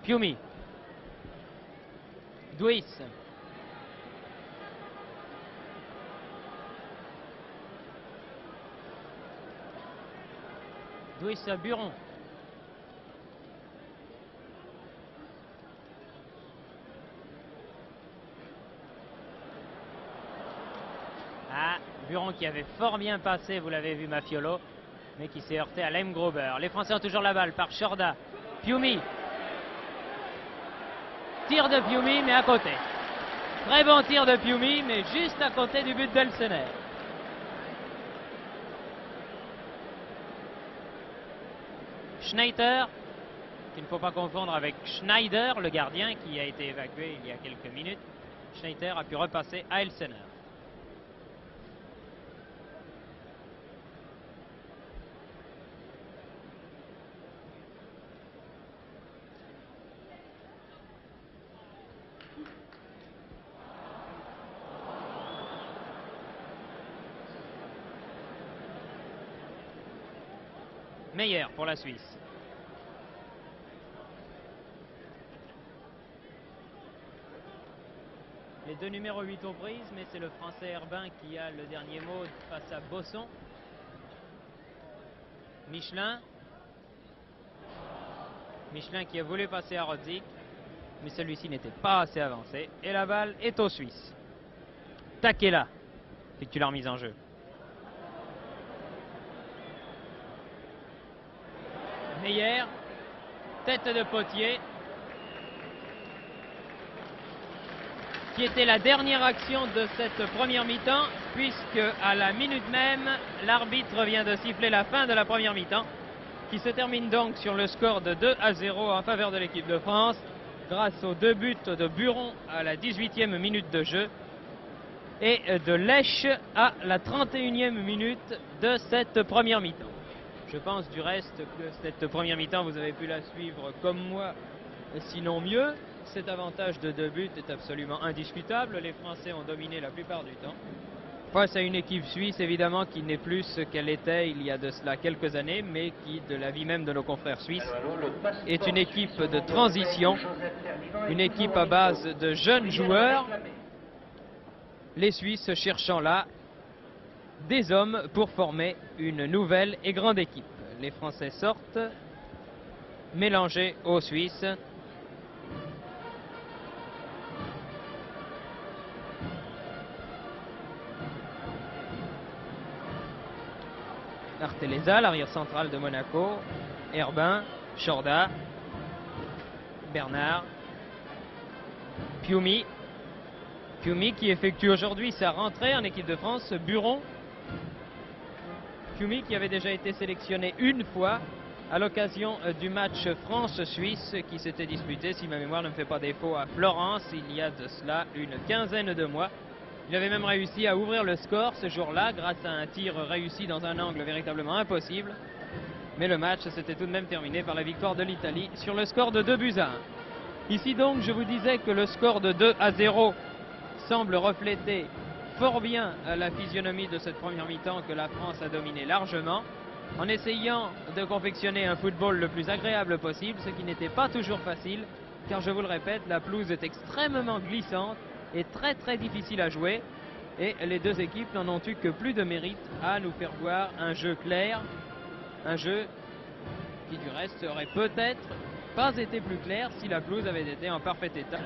Piumi. Douis. Douis à Buron. Ah, Buron qui avait fort bien passé, vous l'avez vu, Mafiolo, mais qui s'est heurté à Lemgruber. Les Français ont toujours la balle par Chorda. Piumi. Tir de Piumi, mais à côté. Très bon tir de Piumi, mais juste à côté du but d'Elsener. Schneider, qu'il ne faut pas confondre avec Schneider, le gardien qui a été évacué il y a quelques minutes. Schneider a pu repasser à Elsener. Meyer pour la Suisse. Les deux numéros 8 aux prises, mais c'est le Français Herbin qui a le dernier mot face à Bosson. Michelin. Michelin qui a voulu passer à Rodzik, mais celui-ci n'était pas assez avancé. Et la balle est aux Suisses. Takela effectue leur mise en jeu. Meyer, tête de Potier, qui était la dernière action de cette première mi-temps, puisque à la minute même, l'arbitre vient de siffler la fin de la première mi-temps, qui se termine donc sur le score de 2-0 en faveur de l'équipe de France, grâce aux deux buts de Buron à la 18e minute de jeu et de Lèche à la 31e minute de cette première mi-temps. Je pense du reste que cette première mi-temps, vous avez pu la suivre comme moi, sinon mieux. Cet avantage de 2 buts est absolument indiscutable. Les Français ont dominé la plupart du temps. Face à une équipe suisse, évidemment, qui n'est plus ce qu'elle était il y a de cela quelques années, mais qui, de l'avis même de nos confrères suisses, est une équipe de transition, une équipe à base de jeunes joueurs, les Suisses cherchant là des hommes pour former une nouvelle et grande équipe. Les Français sortent, mélangés aux Suisses. Arteleza, l'arrière central de Monaco, Herbin, Chorda, Bernard, Piumi. Piumi qui effectue aujourd'hui sa rentrée en équipe de France, Buron. Piumi qui avait déjà été sélectionné une fois à l'occasion du match France-Suisse qui s'était disputé, si ma mémoire ne me fait pas défaut, à Florence il y a de cela une quinzaine de mois. Il avait même réussi à ouvrir le score ce jour-là grâce à un tir réussi dans un angle véritablement impossible. Mais le match s'était tout de même terminé par la victoire de l'Italie sur le score de 2-1. Ici donc, je vous disais que le score de 2-0 semble refléter fort bien la physionomie de cette première mi-temps que la France a dominé largement, en essayant de confectionner un football le plus agréable possible, ce qui n'était pas toujours facile, car je vous le répète, la pelouse est extrêmement glissante et très très difficile à jouer, et les deux équipes n'en ont eu que plus de mérite à nous faire voir un jeu clair, un jeu qui du reste aurait peut-être pas été plus clair si la pelouse avait été en parfait état.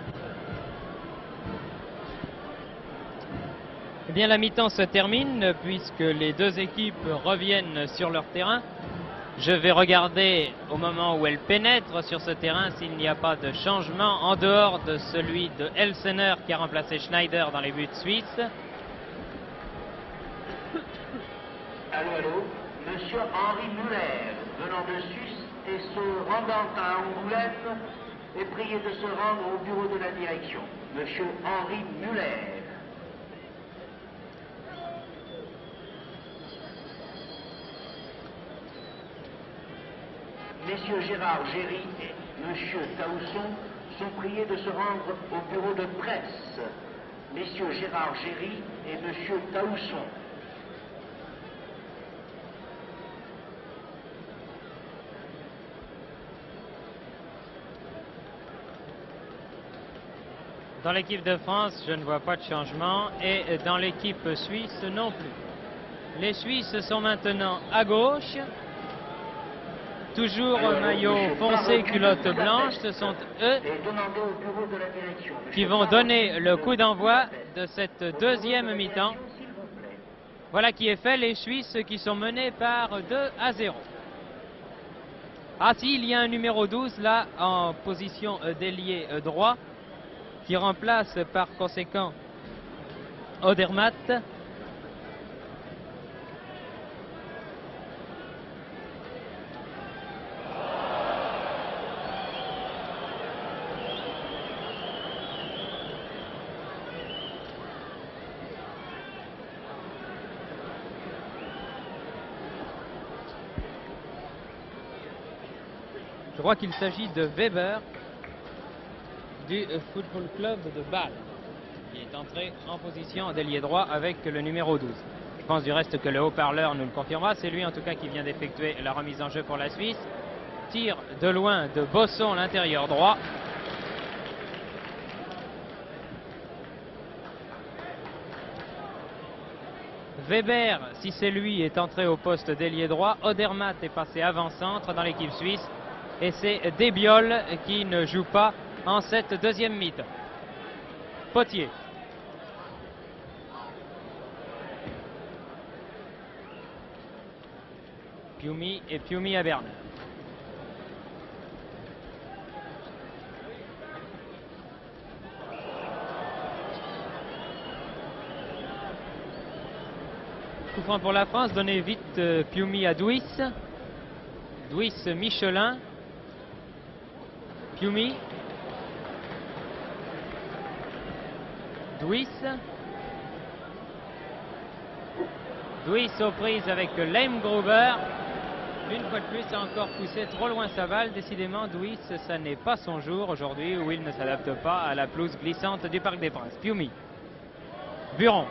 Eh bien, la mi-temps se termine puisque les deux équipes reviennent sur leur terrain. Je vais regarder au moment où elles pénètrent sur ce terrain s'il n'y a pas de changement en dehors de celui de Elsener qui a remplacé Schneider dans les buts suisses. Allô, Monsieur Henri Muller, venant de Suisse et se rendant à Angoulême, est prié de se rendre au bureau de la direction. Monsieur Henri Muller. Messieurs Gérard Géry et Monsieur Taousson sont priés de se rendre au bureau de presse. Messieurs Gérard Géry et Monsieur Taousson. Dans l'équipe de France, je ne vois pas de changement et dans l'équipe suisse non plus. Les Suisses sont maintenant à gauche. Toujours maillot foncé, culotte blanche, ce sont eux qui vont donner le coup d'envoi de cette deuxième mi-temps. Voilà qui est fait, les Suisses qui sont menés par 2-0. Ah si, il y a un numéro 12 là en position d'ailier droit qui remplace par conséquent Odermatt. Je crois qu'il s'agit de Weber du Football Club de Bâle, qui est entré en position d'ailier droit avec le numéro 12. Je pense du reste que le haut-parleur nous le confirmera. C'est lui en tout cas qui vient d'effectuer la remise en jeu pour la Suisse. Tir de loin de Bosson, l'intérieur droit. Weber, si c'est lui, est entré au poste d'ailier droit. Odermatt est passé avant-centre dans l'équipe suisse. Et c'est Desbiol qui ne joue pas en cette deuxième mi-temps. Potier. Piumi et Piumi à Berne. Coup franc pour la France, donnez vite Piumi à Douis. Douis Michelin. Piumi. Douis. Douis aux prises avec Leimgruber. Une fois de plus, a encore poussé trop loin sa balle. Décidément, Douis, ça n'est pas son jour aujourd'hui où il ne s'adapte pas à la pelouse glissante du Parc des Princes. Piumi. Buron.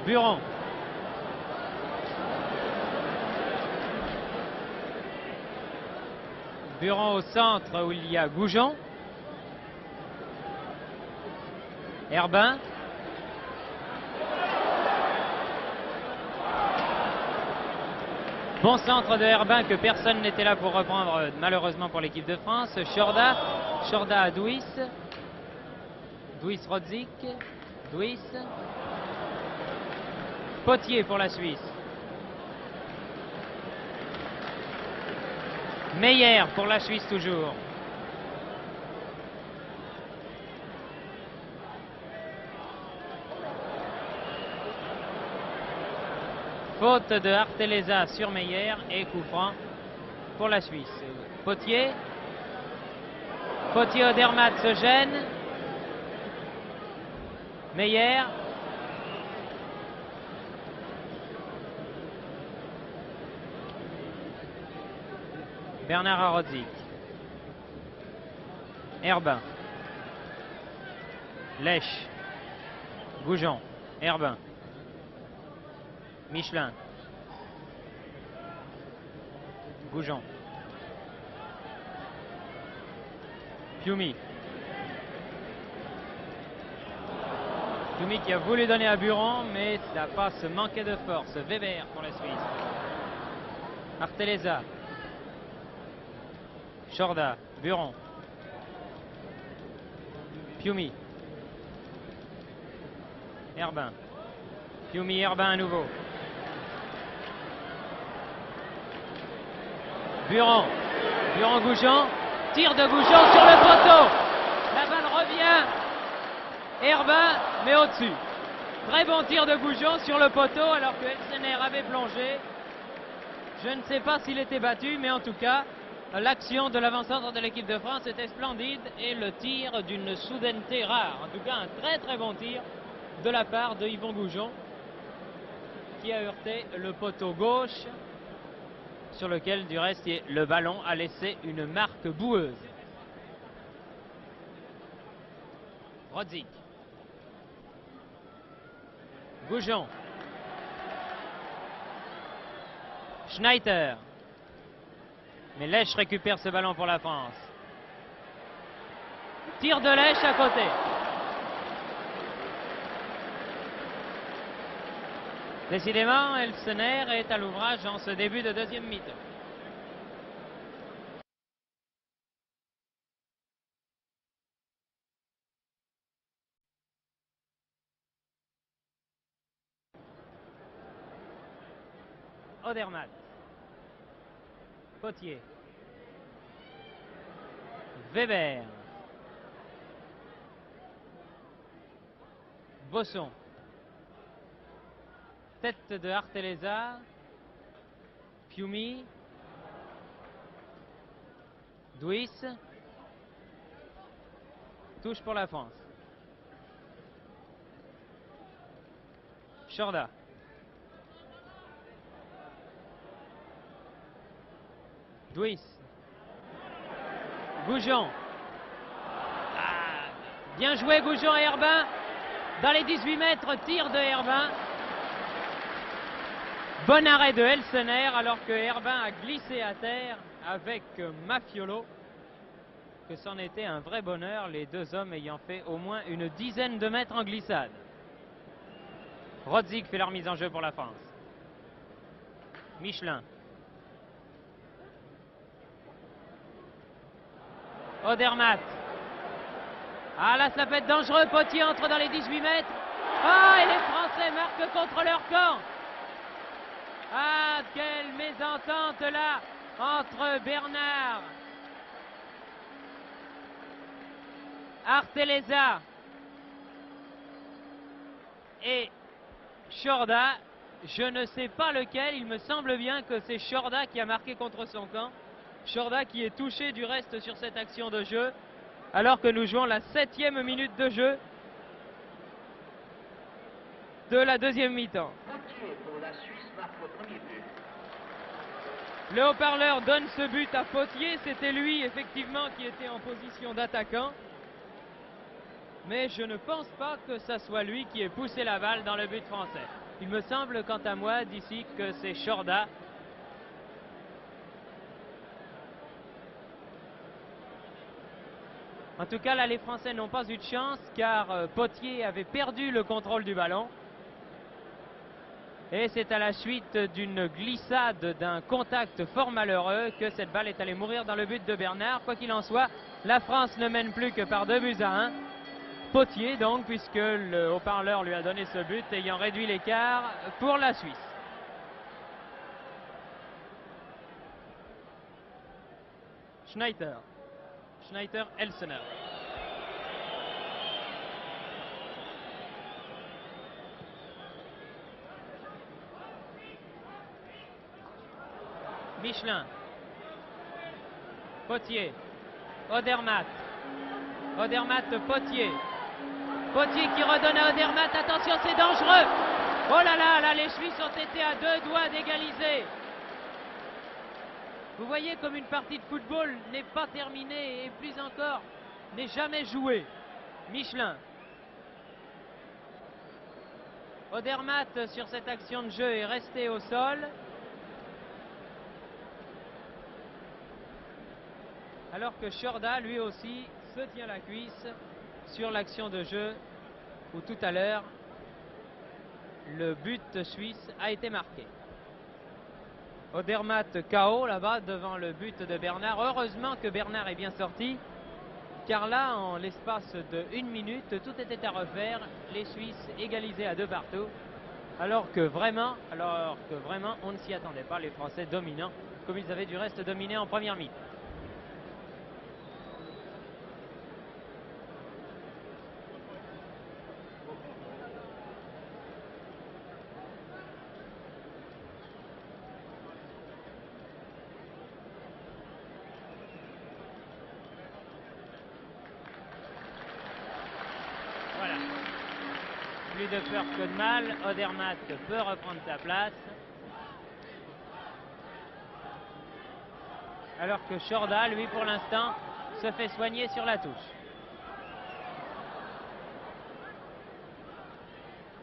Buron. Buron au centre où il y a Goujon. Herbin. Bon centre de Herbin que personne n'était là pour reprendre malheureusement pour l'équipe de France. Chorda. Chorda à Douis. Douis Rodzik. Douis. Potier pour la Suisse. Meyer pour la Suisse toujours. Faute de Arteleza sur Meyer et coup franc pour la Suisse. Potier. Potier Odermatt se gêne. Meyer. Bernard Arodzik. Herbin. Lèche. Goujon. Herbin. Michelin. Goujon. Piumi. Piumi qui a voulu donner à Buron, mais la passe manquait de force. Weber pour la Suisse. Arteleza. Chorda. Buron. Piumi. Herbin. Piumi, Herbin à nouveau. Buron. Buron-Goujon. Tir de Goujon sur le poteau. La balle revient. Herbin, mais au-dessus. Très bon tir de Goujon sur le poteau alors que Elsener avait plongé. Je ne sais pas s'il était battu, mais en tout cas, l'action de l'avant-centre de l'équipe de France était splendide et le tir d'une soudaineté rare. En tout cas, un très très bon tir de la part de Yvon Goujon qui a heurté le poteau gauche sur lequel du reste le ballon a laissé une marque boueuse. Rodzik. Goujon. Schneider. Mais Lèche récupère ce ballon pour la France. Tir de Lèche à côté. Décidément, Elsener est à l'ouvrage en ce début de deuxième mi-temps. Odermatt. Potier. Weber. Bosson. Tête de Arteleza. Piumi. Douis. Touche pour la France. Chorda. Douis. Goujon. Ah, bien joué Goujon et Herbin. Dans les 18 mètres, tir de Herbin. Bon arrêt de Elsener alors que Herbin a glissé à terre avec Mafiolo. Que c'en était un vrai bonheur, les deux hommes ayant fait au moins une dizaine de mètres en glissade. Rodzik fait leur mise en jeu pour la France. Michelin. Odermatt. Ah là, ça peut être dangereux. Potier entre dans les 18 mètres. Ah, et les Français marquent contre leur camp. Ah, quelle mésentente là entre Bernard, Arteleza et Chorda. Je ne sais pas lequel, il me semble bien que c'est Chorda qui a marqué contre son camp. Chorda qui est touché du reste sur cette action de jeu, alors que nous jouons la 7e minute de jeu de la deuxième mi-temps. Le haut-parleur donne ce but à Potier. C'était lui, effectivement, qui était en position d'attaquant. Mais je ne pense pas que ce soit lui qui ait poussé la balle dans le but français. Il me semble, quant à moi, d'ici, que c'est Chorda. En tout cas, là, les Français n'ont pas eu de chance, car Potier avait perdu le contrôle du ballon. Et c'est à la suite d'une glissade, d'un contact fort malheureux, que cette balle est allée mourir dans le but de Bernard. Quoi qu'il en soit, la France ne mène plus que par 2-1. Potier donc, puisque le haut-parleur lui a donné ce but, ayant réduit l'écart pour la Suisse. Schneider. Schneider-Elsener. Michelin. Potier. Odermatt. Odermatt, Potier. Potier qui redonne à Odermatt. Attention, c'est dangereux. Oh là là, là, les Suisses ont été à 2 doigts d'égaliser. Vous voyez comme une partie de football n'est pas terminée et plus encore n'est jamais jouée. Michelin. Odermatt sur cette action de jeu est resté au sol. Alors que Chorda, lui aussi, se tient la cuisse sur l'action de jeu où tout à l'heure, le but suisse a été marqué. Odermatt KO là-bas devant le but de Bernard. Heureusement que Bernard est bien sorti, car là, en l'espace de 1 minute, tout était à refaire. Les Suisses égalisés à 2 partout, alors que vraiment, on ne s'y attendait pas. Les Français dominants, comme ils avaient du reste dominé en première mi-temps. Plus de peur que de mal, Odermatt peut reprendre sa place. Alors que Chorda, lui, pour l'instant, se fait soigner sur la touche.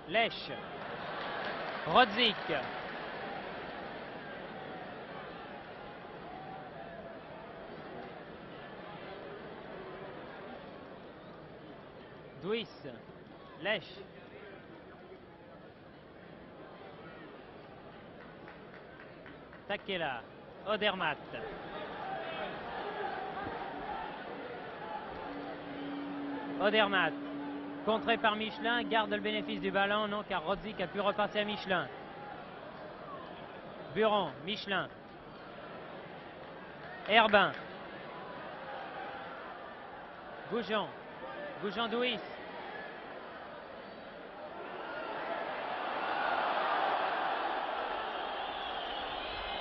Lèche. Rodzik. Duis. Lèche. Takela, Odermatt. Odermatt, contré par Michelin, garde le bénéfice du ballon, non, car Rodzik a pu repasser à Michelin. Buron, Michelin. Herbin. Goujon. Goujon-Douis.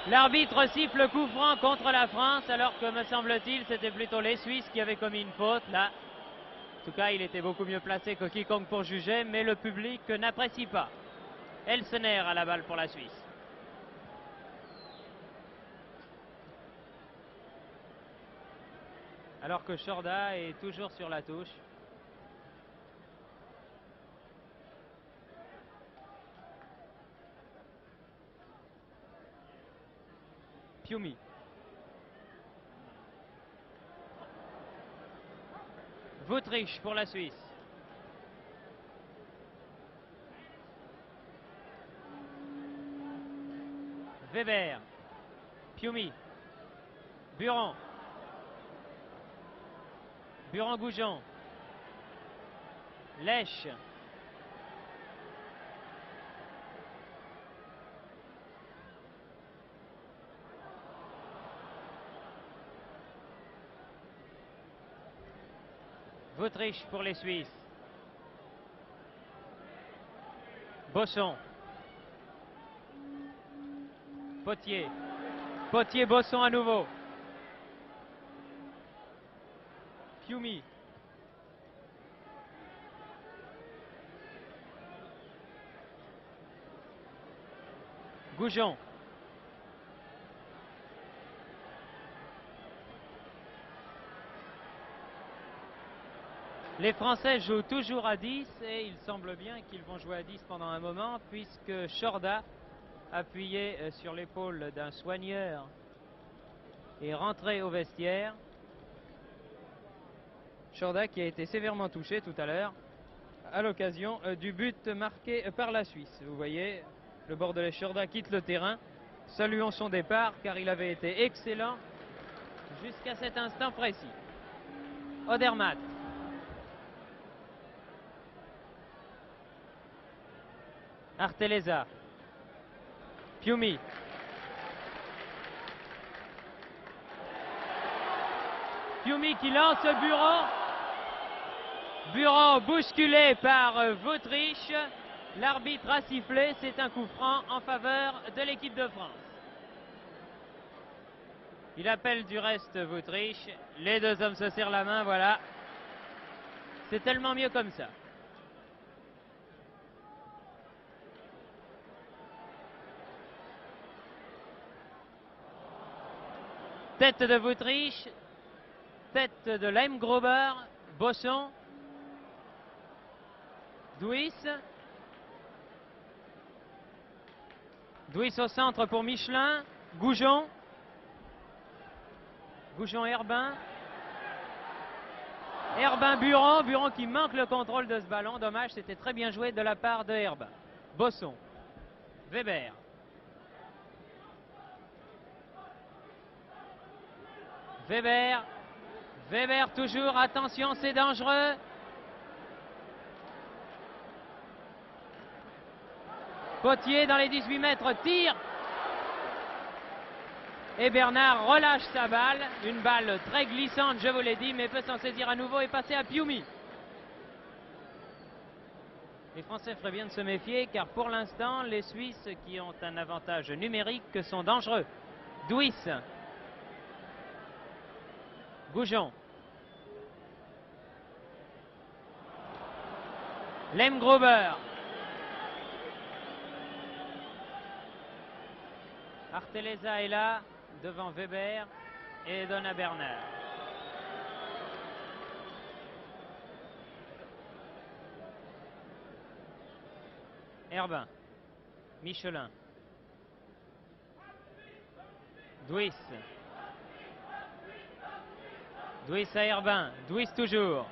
L'arbitre siffle le coup franc contre la France, alors que, me semble-t-il, c'était plutôt les Suisses qui avaient commis une faute. Là, en tout cas, il était beaucoup mieux placé que quiconque pour juger, mais le public n'apprécie pas. Elsener à la balle pour la Suisse. Alors que Chorda est toujours sur la touche. Piumi. Wuthrich pour la Suisse. Weber. Piumi. Buron. Buron-Goujon. Lèche. Wuthrich pour les Suisses. Bosson. Potier. Potier-Bosson à nouveau. Piumi. Goujon. Les Français jouent toujours à 10 et il semble bien qu'ils vont jouer à 10 pendant un moment puisque Chorda, appuyé sur l'épaule d'un soigneur, est rentré au vestiaire. Chorda qui a été sévèrement touché tout à l'heure à l'occasion du but marqué par la Suisse. Vous voyez, le Bordelais Chorda quitte le terrain. Saluons son départ car il avait été excellent jusqu'à cet instant précis. Odermatt. Arteleza. Piumi. Piumi qui lance Buron. Buron bousculé par Wuthrich. L'arbitre a sifflé. C'est un coup franc en faveur de l'équipe de France. Il appelle du reste Wuthrich. Les deux hommes se serrent la main, voilà. C'est tellement mieux comme ça. Tête de Wuthrich, tête de Lemgruber, Bosson, Duis. Duis au centre pour Michelin, Goujon. Goujon-Herbin. Herbin-Buron, Buron qui manque le contrôle de ce ballon. Dommage, c'était très bien joué de la part de Herbin. Bosson. Weber. Weber. Weber toujours, attention, c'est dangereux. Potier dans les 18 mètres, tire. Et Bernard relâche sa balle. Une balle très glissante, je vous l'ai dit, mais peut s'en saisir à nouveau et passer à Piumi. Les Français feraient bien de se méfier, car pour l'instant, les Suisses qui ont un avantage numérique sont dangereux. Duis. Goujon. Lemgruber. Arteleza est là, devant Weber, et donne à Bernard. Herbin. Michelin. Duis. Duis à Herbin. Duis toujours.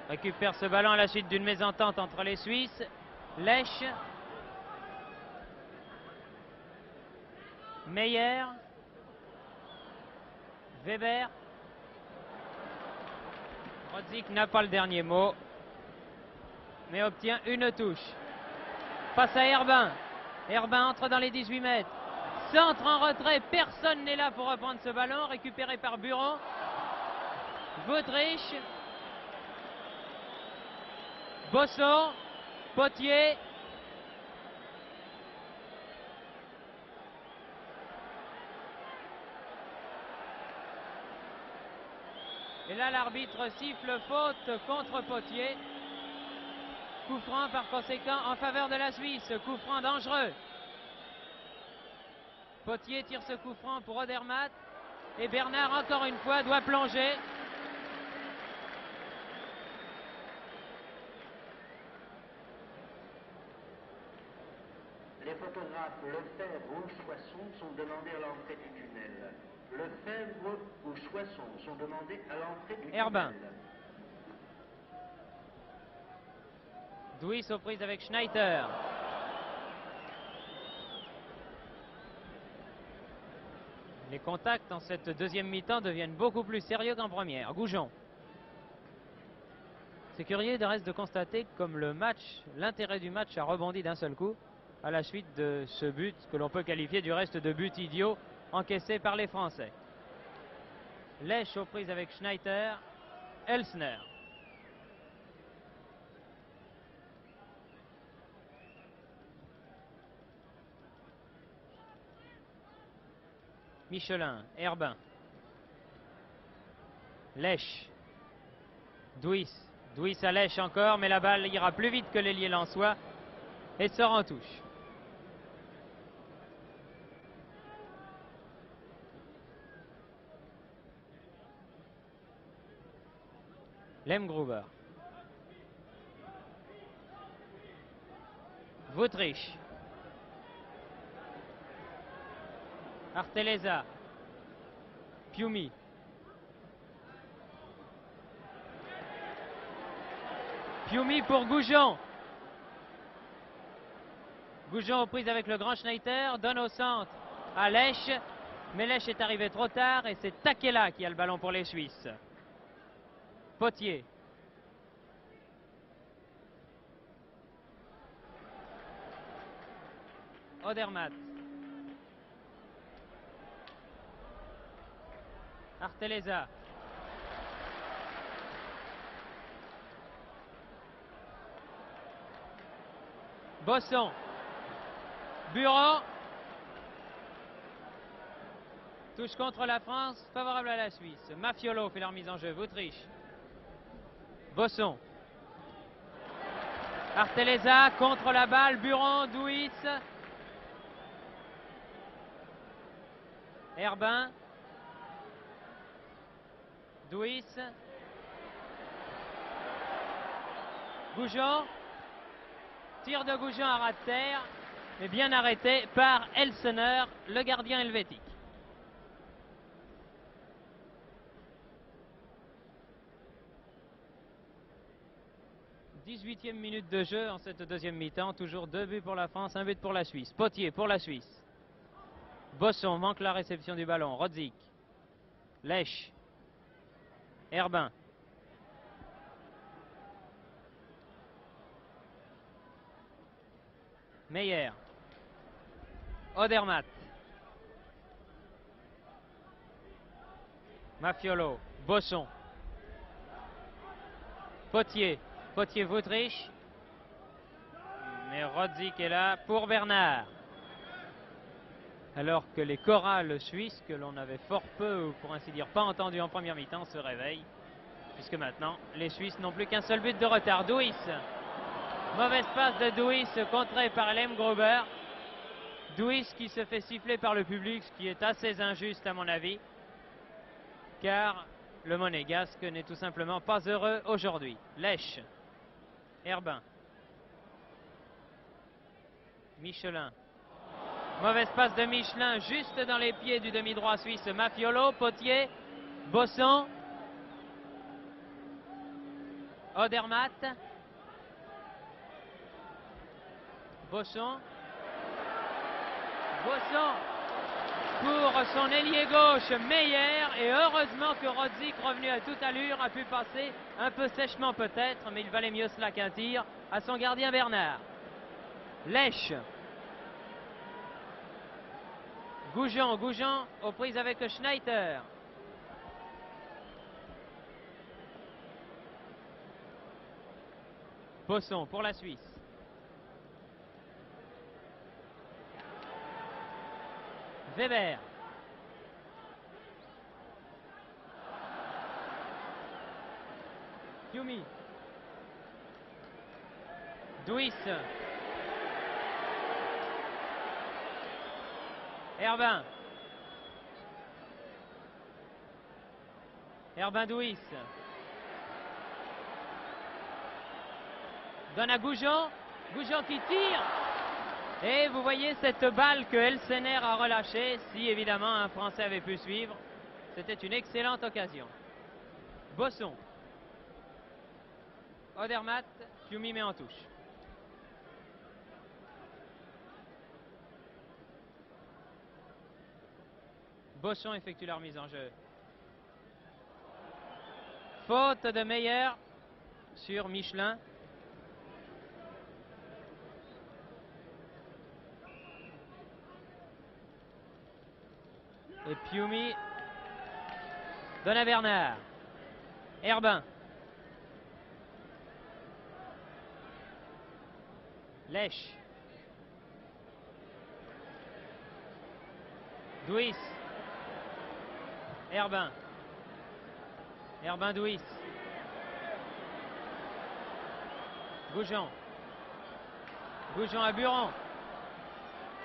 Récupère ce ballon à la suite d'une mésentente entre les Suisses. Lèche. Meyer. Weber. Rodzik n'a pas le dernier mot, mais obtient une touche. Passe à Herbin. Herbin entre dans les 18 mètres. Centre en retrait. Personne n'est là pour reprendre ce ballon. Récupéré par Buron. Wuthrich. Bosson. Potier. Et là, l'arbitre siffle faute contre Potier. Coup franc par conséquent en faveur de la Suisse. Coup franc dangereux. Potier tire ce coup franc pour Odermatt. Et Bernard, encore une fois, doit plonger. Les photographes Grappe, Lefebvre ou Choisson sont demandés à l'entrée du tunnel. Lefebvre ou Choisson sont demandés à l'entrée du Herbin. tunnel. Douis aux prises avec Schneider. Les contacts en cette deuxième mi-temps deviennent beaucoup plus sérieux qu'en première. Goujon. C'est curieux de reste de constater comme l'intérêt du match a rebondi d'un seul coup à la suite de ce but que l'on peut qualifier du reste de but idiot encaissé par les Français. Lèche aux prises avec Schneider. Elsner. Michelin, Herbin. Lèche. Douis. Douis à Lèche encore, mais la balle ira plus vite que l'ailier lensois et sort en touche. Lemgruber. Wuttrich. Arteleza. Piumi. Piumi pour Goujon. Goujon aux prises avec le grand Schneider, donne au centre à Lèche, mais Lèche est arrivé trop tard et c'est Takela qui a le ballon pour les Suisses. Potier. Odermatt. Arteleza. Bosson. Bureau. Touche contre la France, favorable à la Suisse. Mafiolo fait leur mise en jeu. Wuttrich. Bosson. Arteleza contre la balle. Buron, Douis. Herbin. Douis. Goujon. Tir de Goujon à ras de terre, mais bien arrêté par Elsner, le gardien helvétique. « 18e minute de jeu en cette deuxième mi-temps. Toujours 2 buts pour la France, 1 but pour la Suisse. Potier pour la Suisse. Bosson manque la réception du ballon. Rodzik. Lèche. Herbin. Meyer. Odermatt. Mafiolo. Bosson. Potier. Potier Wuttrich. Mais Rodzik est là pour Bernard. Alors que les chorales suisses, que l'on avait fort peu, ou pour ainsi dire pas entendues en première mi-temps, se réveillent. Puisque maintenant, les Suisses n'ont plus qu'un seul but de retard. Douis. Mauvaise passe de Douis, contrée par Lemgruber. Douis qui se fait siffler par le public, ce qui est assez injuste à mon avis. Car le Monégasque n'est tout simplement pas heureux aujourd'hui. Lèche. Herbin. Michelin. Mauvaise passe de Michelin juste dans les pieds du demi-droit suisse. Mafiolo, Potier, Bosson. Odermatt. Bosson. Bosson pour son ailier gauche Meyer, et heureusement que Rodzik, revenu à toute allure, a pu passer un peu sèchement peut-être, mais il valait mieux cela qu'un tir, à son gardien Bernard. Lèche. Goujon. Goujon aux prises avec Schneider. Bosson pour la Suisse. Weber. Piumi. Douis. Herbin. Herbin Douis. Donne à Goujon. Goujon qui tire. Et vous voyez cette balle que Elsener a relâchée. Si évidemment un Français avait pu suivre, c'était une excellente occasion. Bosson. Odermatt, Fiumy met en touche. Bosson effectue la remise en jeu. Faute de Meyer sur Michelin. Et Fiumy donne à Bernard. Herbin. Lèche. Douis. Herbin. Herbin Douis. Goujon. Goujon à Buron.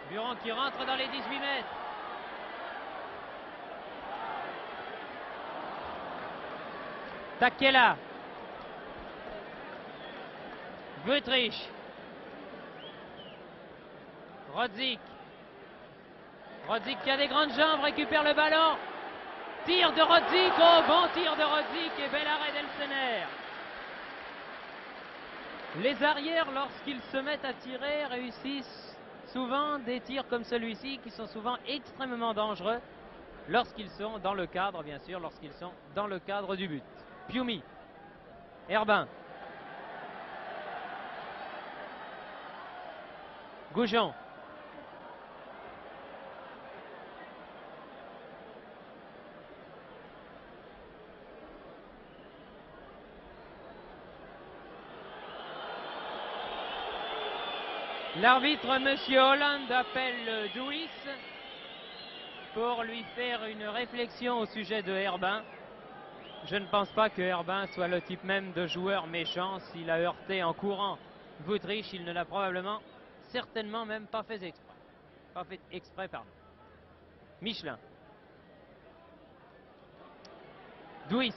Buron qui rentre dans les 18 mètres. Takela. Wüttrich. Rodzik. Rodzik qui a des grandes jambes, récupère le ballon. Tir de Rodzik, oh bon tir de Rodzik et bel arrêt d'Elsener. Les arrières, lorsqu'ils se mettent à tirer, réussissent souvent des tirs comme celui-ci qui sont souvent extrêmement dangereux lorsqu'ils sont dans le cadre, bien sûr, lorsqu'ils sont dans le cadre du but. Fiumy. Herbin. Goujon. L'arbitre, Monsieur Hollande, appelle Douis pour lui faire une réflexion au sujet de Herbin. Je ne pense pas que Herbin soit le type même de joueur méchant. S'il a heurté en courant Wüttrich, il ne l'a probablement, certainement même pas fait exprès. Pas fait exprès, pardon. Michelin. Douis.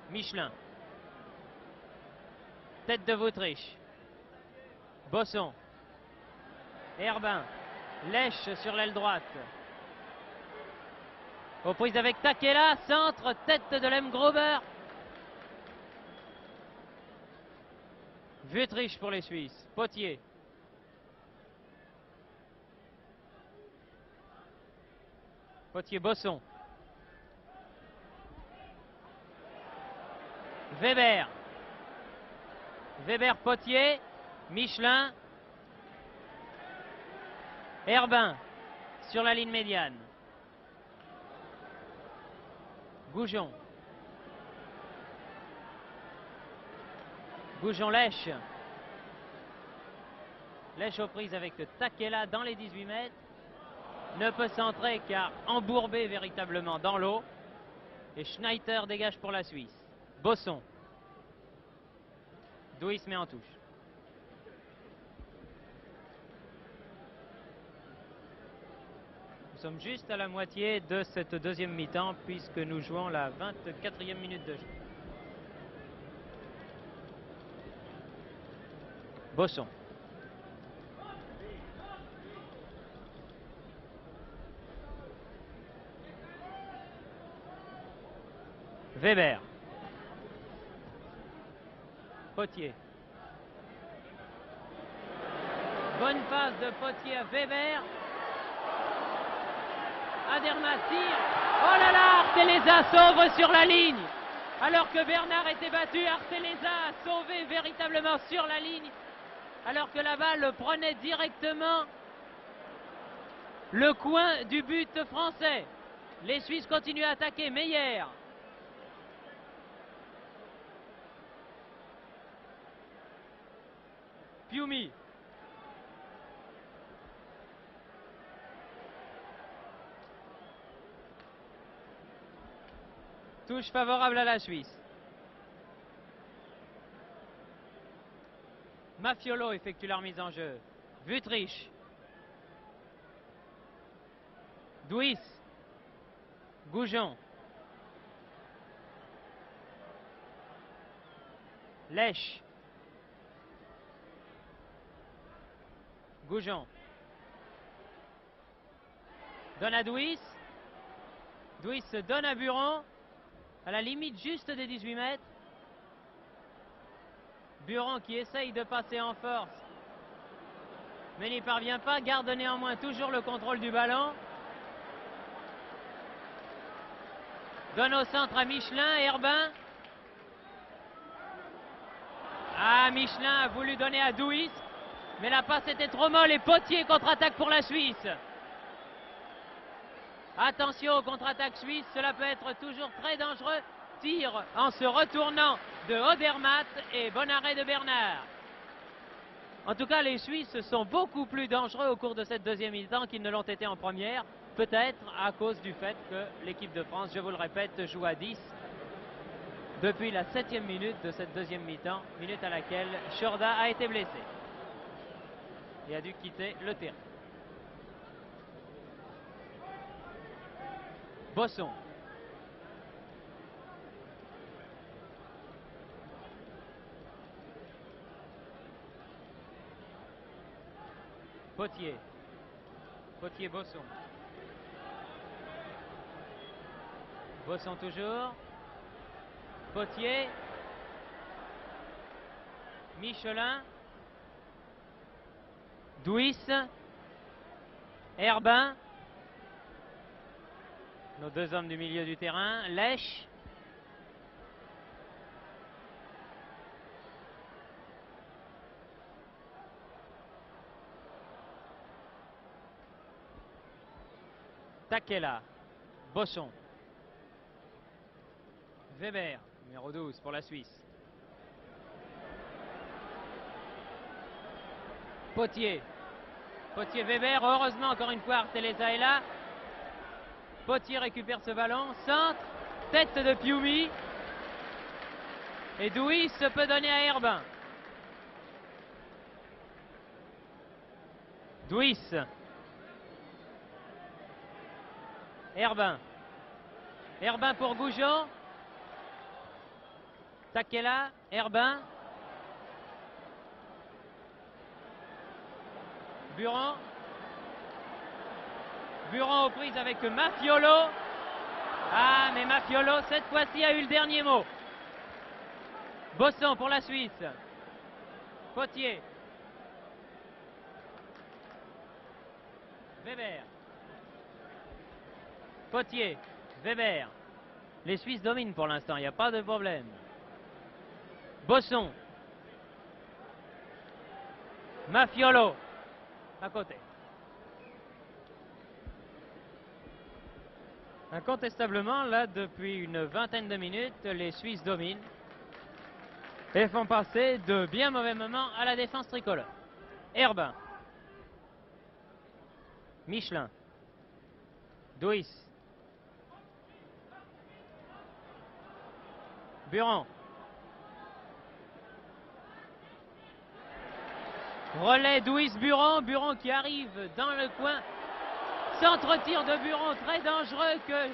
Michelin. Tête de Wüttrich. Bosson. Herbin. Lèche sur l'aile droite. Aux prises avec Takela. Centre. Tête de Lemgruber. Wüttrich pour les Suisses. Potier. Potier-Bosson. Weber. Weber-Potier. Michelin. Herbin sur la ligne médiane. Goujon. Goujon-Lèche. Lèche aux prises avec Takela dans les 18 mètres. Ne peut centrer car embourbé véritablement dans l'eau. Et Schneider dégage pour la Suisse. Bosson. Douis met en touche. Nous sommes juste à la moitié de cette deuxième mi-temps puisque nous jouons la 24e minute de jeu. Bosson. Weber. Potier. Bonne passe de Potier à Weber. Odermatt tire. Oh là là, Arteleza sauve sur la ligne. Alors que Bernard était battu, Arteleza a sauvé véritablement sur la ligne. Alors que la balle prenait directement le coin du but français. Les Suisses continuent à attaquer. Meyer. Fiumy. Touche favorable à la Suisse. Mafiolo effectue la remise en jeu. Wüttrich. Douis. Goujon. Lèche. Goujon. Donne à Douis. Douis donne à Buron. À la limite juste des 18 mètres. Buron qui essaye de passer en force. Mais n'y parvient pas. Garde néanmoins toujours le contrôle du ballon. Donne au centre à Michelin. Herbin. Ah, Michelin a voulu donner à Douis. Mais la passe était trop molle et Potier contre-attaque pour la Suisse. Attention au contre-attaque suisse, cela peut être toujours très dangereux. Tire en se retournant de Odermatt et bon arrêt de Bernard. En tout cas, les Suisses sont beaucoup plus dangereux au cours de cette deuxième mi-temps qu'ils ne l'ont été en première. Peut-être à cause du fait que l'équipe de France, je vous le répète, joue à 10 depuis la 7e minute de cette deuxième mi-temps, minute à laquelle Chorda a été blessé et a dû quitter le terrain. Bosson. Potier. Potier-Bosson. Bosson toujours. Potier. Michelin. Douis. Herbin. Nos deux hommes du milieu du terrain. Lèche. Takela. Bosson. Weber, numéro 12 pour la Suisse. Potier. Potier-Weber. Heureusement, encore une fois, Arteleza est là. Potier récupère ce ballon. Centre. Tête de Pioumi. Et Douis peut donner à Herbin. Douis. Herbin. Herbin pour Goujon. Takela. Herbin. Buron. Buron aux prises avec Mafiolo. Ah, mais Mafiolo, cette fois-ci, a eu le dernier mot. Bosson pour la Suisse. Potier. Weber. Potier. Weber. Les Suisses dominent pour l'instant, il n'y a pas de problème. Bosson. Mafiolo. À côté. Incontestablement, là, depuis une vingtaine de minutes, les Suisses dominent et font passer de bien mauvais moments à la défense tricolore. Herbin. Michelin. Douis. Buron. Relais Douis-Buron. Buron qui arrive dans le coin. Centre-tir de Buron très dangereux que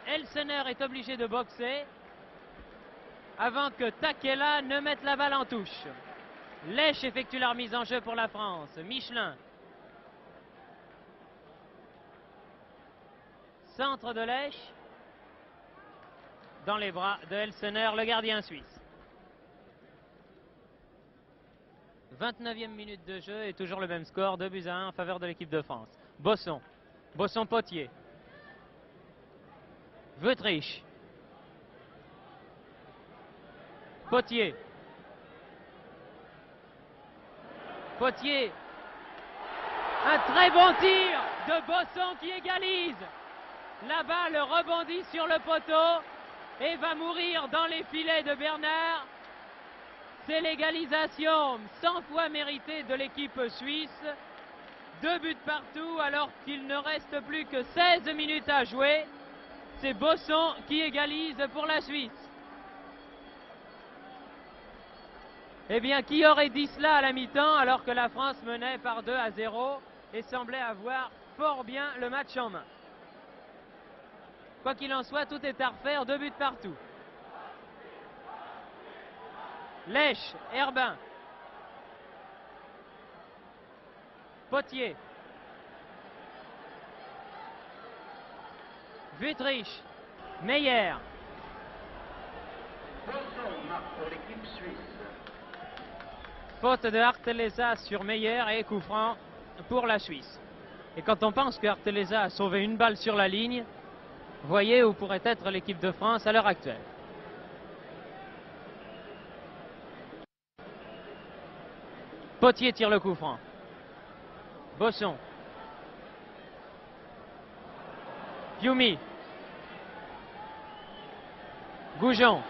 Elsener est obligé de boxer avant que Takela ne mette la balle en touche. Lèche effectue la remise en jeu pour la France. Michelin. Centre de Lèche. Dans les bras de Elsener, le gardien suisse. 29e minute de jeu et toujours le même score, 2-1 en faveur de l'équipe de France. Bosson. Bosson-Potier. Wüttrich. Potier. Potier. Un très bon tir de Bosson qui égalise. La balle rebondit sur le poteau et va mourir dans les filets de Bernard. C'est l'égalisation 100 fois méritée de l'équipe suisse. 2 buts partout alors qu'il ne reste plus que 16 minutes à jouer. C'est Bosson qui égalise pour la Suisse. Eh bien, qui aurait dit cela à la mi-temps alors que la France menait par 2-0 et semblait avoir fort bien le match en main. Quoi qu'il en soit, tout est à refaire, 2 buts partout. Lèche, Herbin. Potier. Wüthrich. Meyer. Bosson marque pour l'équipe suisse. Faute de Arteleza sur Meyer et coup franc pour la Suisse. Et quand on pense que Arteleza a sauvé une balle sur la ligne, voyez où pourrait être l'équipe de France à l'heure actuelle. Potier tire le coup franc. Bosson. Fiumi. Goujon.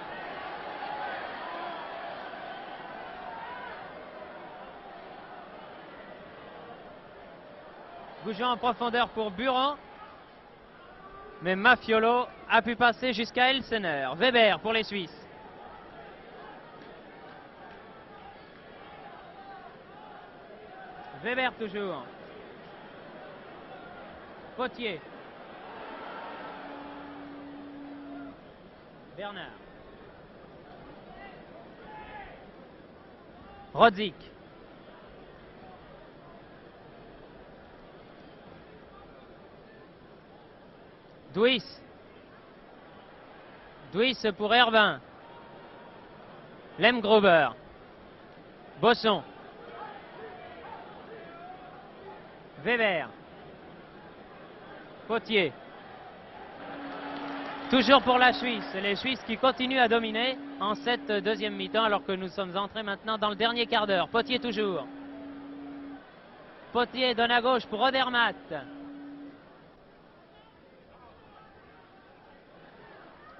Goujon en profondeur pour Buron. Mais Mafiolo a pu passer jusqu'à Elsener. Weber pour les Suisses. Weber toujours. Potier. Bernard. Rodzik. Douis. Douis pour Herbin. Lemgruber. Bosson. Weber. Potier. Toujours pour la Suisse. Les Suisses qui continuent à dominer en cette deuxième mi-temps alors que nous sommes entrés maintenant dans le dernier quart d'heure. Potier toujours. Potier donne à gauche pour Odermatt.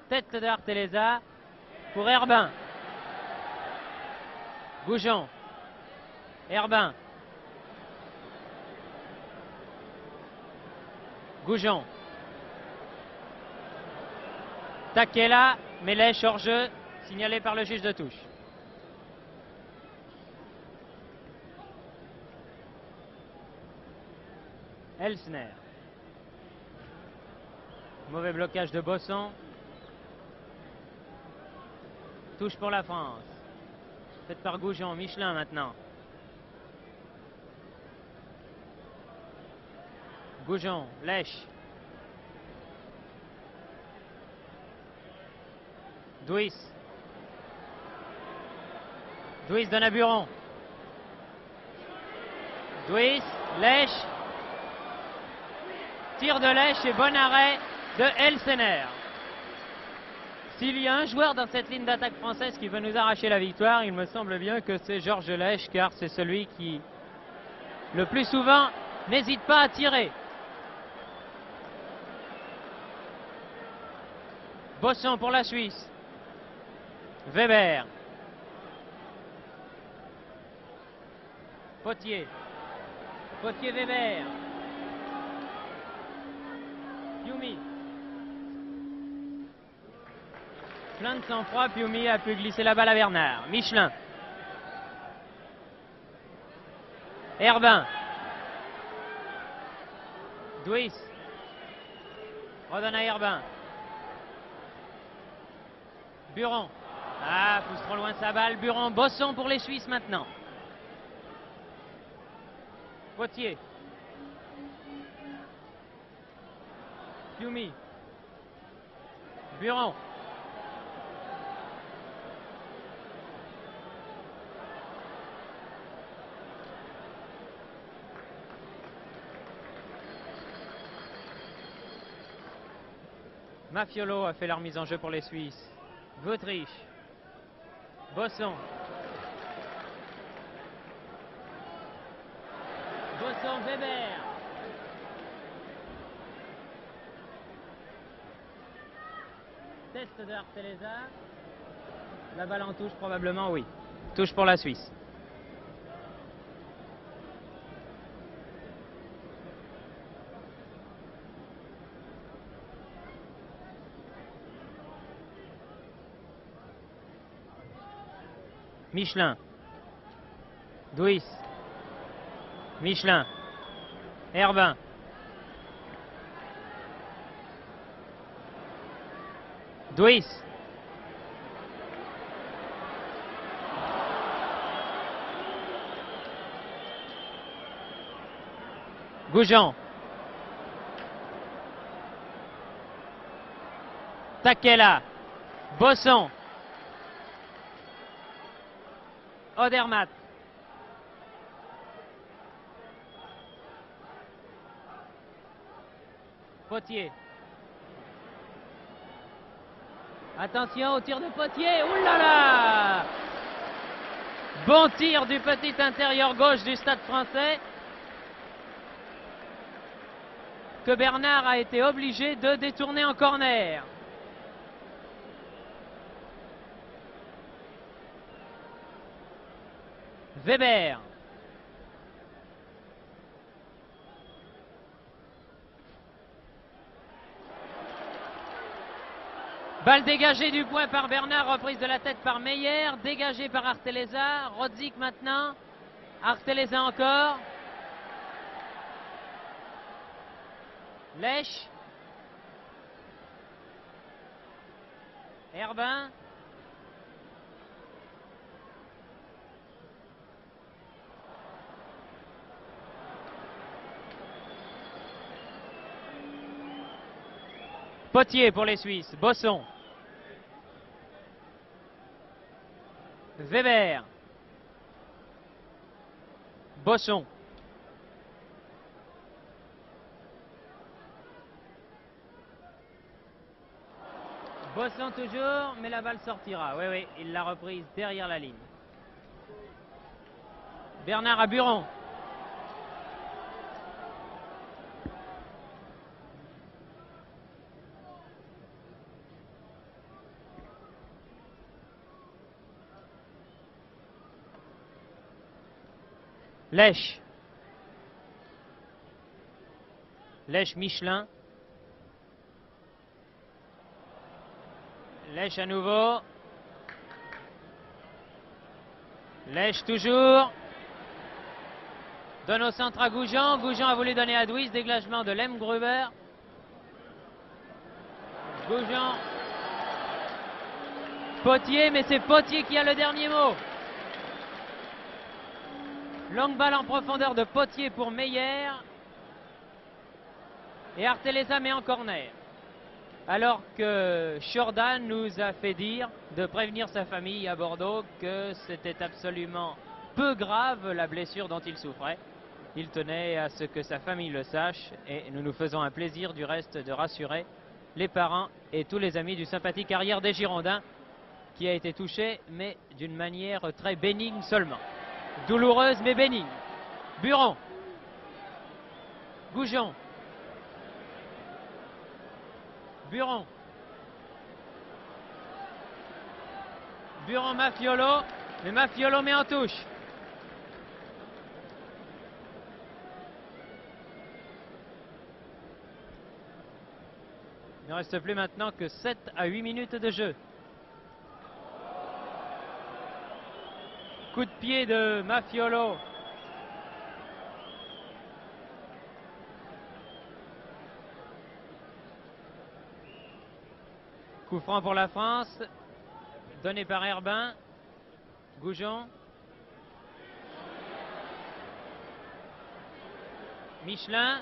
Tête de Arteleza pour Herbin. Goujon. Herbin. Goujon. Takela, mais lèche hors jeu, signalé par le juge de touche. Elsner. Mauvais blocage de Bosson. Touche pour la France. Faite par Goujon. Michelin maintenant. Goujon, lèche. Douis. Douis donne à Buron. Douis, lèche. Tir de lèche et bon arrêt de Elsener. S'il y a un joueur dans cette ligne d'attaque française qui veut nous arracher la victoire, il me semble bien que c'est Georges Lèche, car c'est celui qui, le plus souvent, n'hésite pas à tirer. Bosson pour la Suisse. Weber. Potier. Potier-Weber. Fiumi. Plein de sang-froid, Fiumi a pu glisser la balle à Bernard. Michelin. Herbin. Douis. Redonne à Herbin. Buron. Ah, pousse trop loin sa balle. Buron. Bosson pour les Suisses maintenant. Potier. Fiumi. Buron. Mafiolo a fait la remise en jeu pour les Suisses. Wüthrich. Bosson. Bosson, Weber. Test de Arteleza. La balle en touche probablement, oui. Touche pour la Suisse. Michelin. Douis. Michelin. Herbin. Douis. Goujon. Takela. Bosson. Odermatt. Potier. Attention au tir de Potier. Ouh là là! Bon tir du petit intérieur gauche du Stade Français que Bernard a été obligé de détourner en corner. Weber. Balle dégagée du point par Bernard, reprise de la tête par Meyer, dégagée par Arteleza. Rodzik maintenant. Arteleza encore. Lèche. Herbin. Potier pour les Suisses. Bosson. Weber. Bosson. Bosson toujours, mais la balle sortira. Oui, oui, il l'a reprise derrière la ligne. Bernard à Buron. Lèche. Lèche Michelin. Lèche à nouveau. Lèche toujours. Donne au centre à Goujon. Goujon a voulu donner à Douis. Dégagement de Lemgruber. Goujon. Potier, mais c'est Potier qui a le dernier mot. Longue balle en profondeur de Potier pour Meyer. Et Arteleza met en corner. Alors que Jordan nous a fait dire de prévenir sa famille à Bordeaux que c'était absolument peu grave la blessure dont il souffrait. Il tenait à ce que sa famille le sache et nous nous faisons un plaisir du reste de rassurer les parents et tous les amis du sympathique arrière des Girondins qui a été touché mais d'une manière très bénigne seulement. Douloureuse mais bénigne. Buron. Goujon. Buron. Buron Mafiolo. Mais Mafiolo met en touche. Il ne reste plus maintenant que 7 à 8 minutes de jeu. Coup de pied de Mafiolo. Coup franc pour la France. Donné par Herbin. Goujon. Michelin.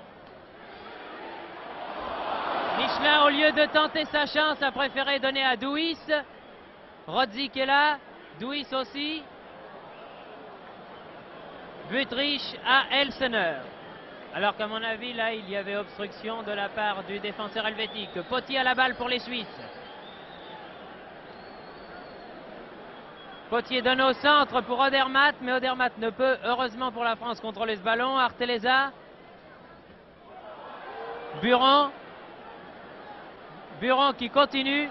Michelin, au lieu de tenter sa chance, a préféré donner à Douis. Rodzik est là. Douis aussi. Wüttrich à Elsener. Alors qu'à mon avis, là, il y avait obstruction de la part du défenseur helvétique. Potier à la balle pour les Suisses. Potier donne au centre pour Odermatt, mais Odermatt ne peut, heureusement pour la France, contrôler ce ballon. Arteleza. Buron. Buron qui continue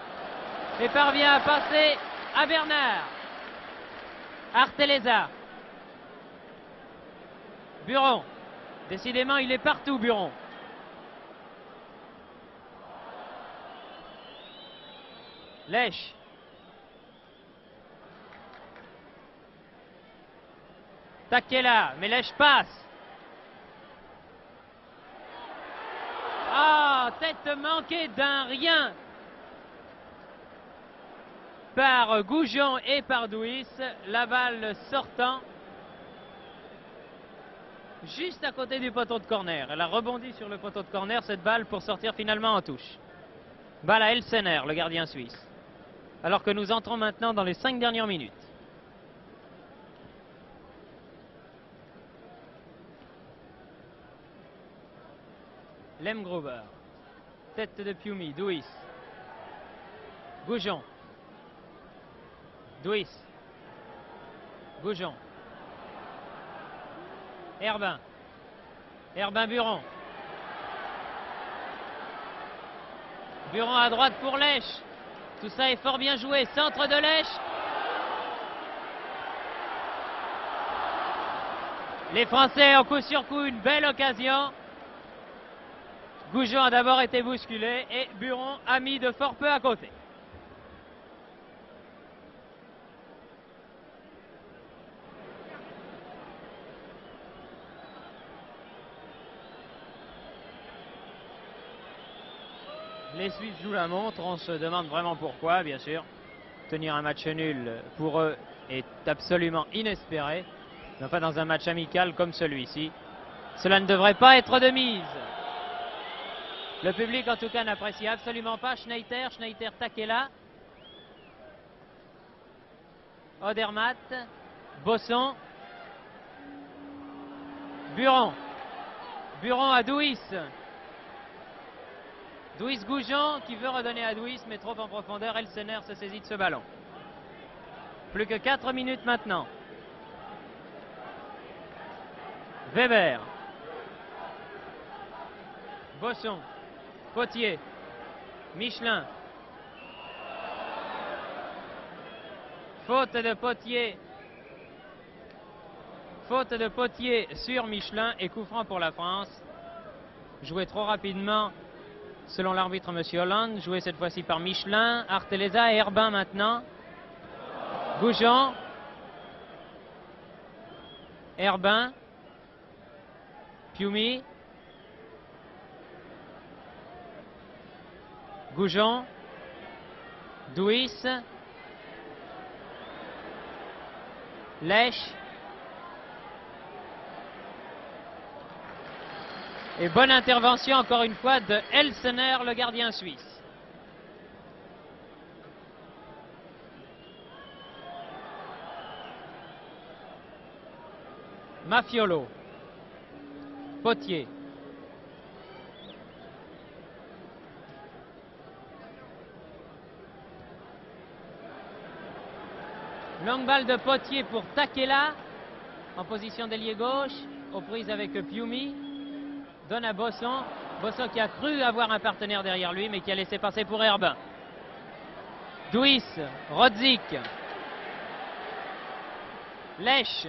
et parvient à passer à Bernard. Arteleza. Buron. Décidément, il est partout, Buron. Lèche. Takela, mais Lèche passe. Ah, tête manquée d'un rien par Goujon et par Douis. La balle sortant. juste à côté du poteau de corner. Elle a rebondi sur le poteau de corner, cette balle, pour sortir finalement en touche. Balle à Elsener, le gardien suisse. Alors que nous entrons maintenant dans les 5 dernières minutes. Lemgruber. Tête de Piumi, Douis. Goujon. Douis. Goujon. Herbin. Herbin-Buron. Buron à droite pour Lèche. Tout ça est fort bien joué. Centre de Lèche. Les Français ont coup sur coup une belle occasion. Goujon a d'abord été bousculé et Buron a mis de fort peu à côté. Les Suisses jouent la montre, on se demande vraiment pourquoi, bien sûr. Tenir un match nul pour eux est absolument inespéré. Mais enfin, dans un match amical comme celui-ci, cela ne devrait pas être de mise. Le public, en tout cas, n'apprécie absolument pas. Schneider, Takela. Odermatt. Bosson. Buron. Buron à Douis. Douis-Goujon qui veut redonner à Douis, mais trop en profondeur. Elsener se saisit de ce ballon. Plus que 4 minutes maintenant. Weber. Bosson. Potier. Michelin. Faute de Potier. Faute de Potier sur Michelin et coup franc pour la France. Joué trop rapidement selon l'arbitre M. Hollande. Joué cette fois-ci par Michelin. Arteleza et Herbin maintenant. Goujon. Herbin. Piumi. Goujon. Douis. Lèche. Et bonne intervention encore une fois de Elsener, le gardien suisse. Mafiolo. Potier. Longue balle de Potier pour Takela, en position d'ailier gauche, aux prises avec Piumi. Donne à Bosson. Bosson qui a cru avoir un partenaire derrière lui, mais qui a laissé passer pour Herbin. Douis, Rodzik. Lèche.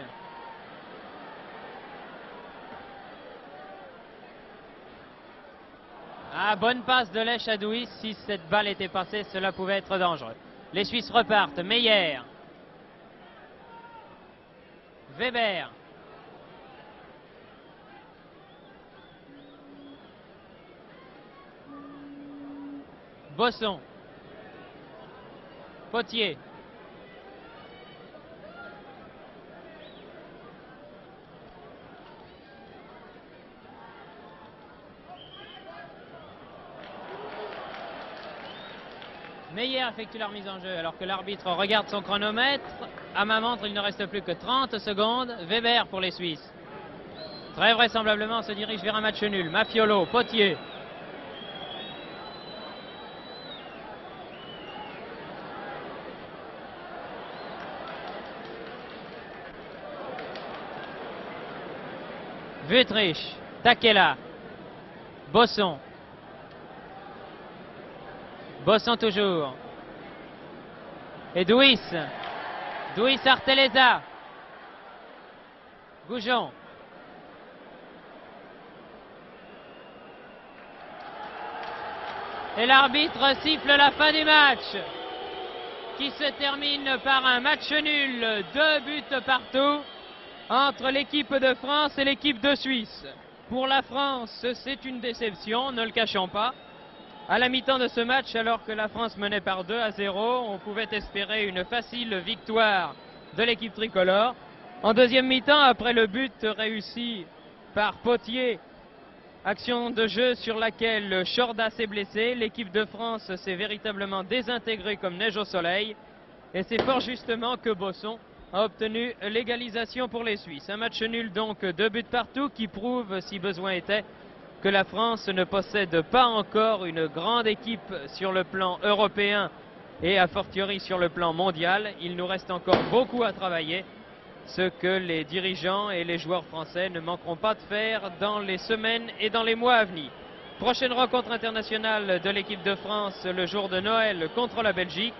Ah, bonne passe de Lèche à Douis. Si cette balle était passée, cela pouvait être dangereux. Les Suisses repartent. Meyer. Weber. Bosson. Potier. Meyer effectue la remise en jeu alors que l'arbitre regarde son chronomètre. À ma montre, il ne reste plus que 30 secondes. Weber pour les Suisses. Très vraisemblablement, on se dirige vers un match nul. Mafiolo, Potier. Wüttrich, Takela, Bosson. Bosson toujours. Et Douis. Douis Arteleza. Goujon. Et l'arbitre siffle la fin du match, qui se termine par un match nul, 2 buts partout, entre l'équipe de France et l'équipe de Suisse. Pour la France, c'est une déception, ne le cachons pas. À la mi-temps de ce match, alors que la France menait par 2-0, on pouvait espérer une facile victoire de l'équipe tricolore. En deuxième mi-temps, après le but réussi par Potier. Action de jeu sur laquelle Chorda s'est blessé. L'équipe de France s'est véritablement désintégrée comme neige au soleil. Et c'est fort justement que Bosson a obtenu l'égalisation pour les Suisses. Un match nul donc, 2 buts partout, qui prouve, si besoin était, que la France ne possède pas encore une grande équipe sur le plan européen et a fortiori sur le plan mondial. Il nous reste encore beaucoup à travailler, ce que les dirigeants et les joueurs français ne manqueront pas de faire dans les semaines et dans les mois à venir. Prochaine rencontre internationale de l'équipe de France le jour de Noël contre la Belgique.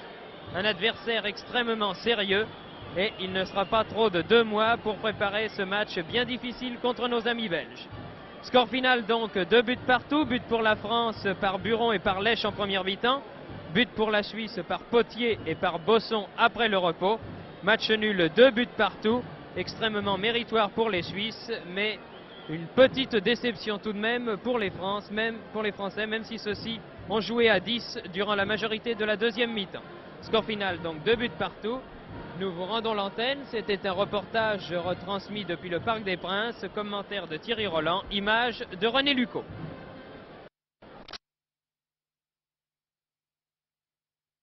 Un adversaire extrêmement sérieux et il ne sera pas trop de 2 mois pour préparer ce match bien difficile contre nos amis belges. Score final donc, 2 buts partout, but pour la France par Buron et par Lèche en première mi-temps, but pour la Suisse par Potier et par Bosson après le repos. Match nul, 2 buts partout, extrêmement méritoire pour les Suisses, mais une petite déception tout de même pour les Français, même si ceux-ci ont joué à 10 durant la majorité de la deuxième mi-temps. Score final donc, 2 buts partout. Nous vous rendons l'antenne, c'était un reportage retransmis depuis le Parc des Princes, commentaire de Thierry Roland, image de René Lucot.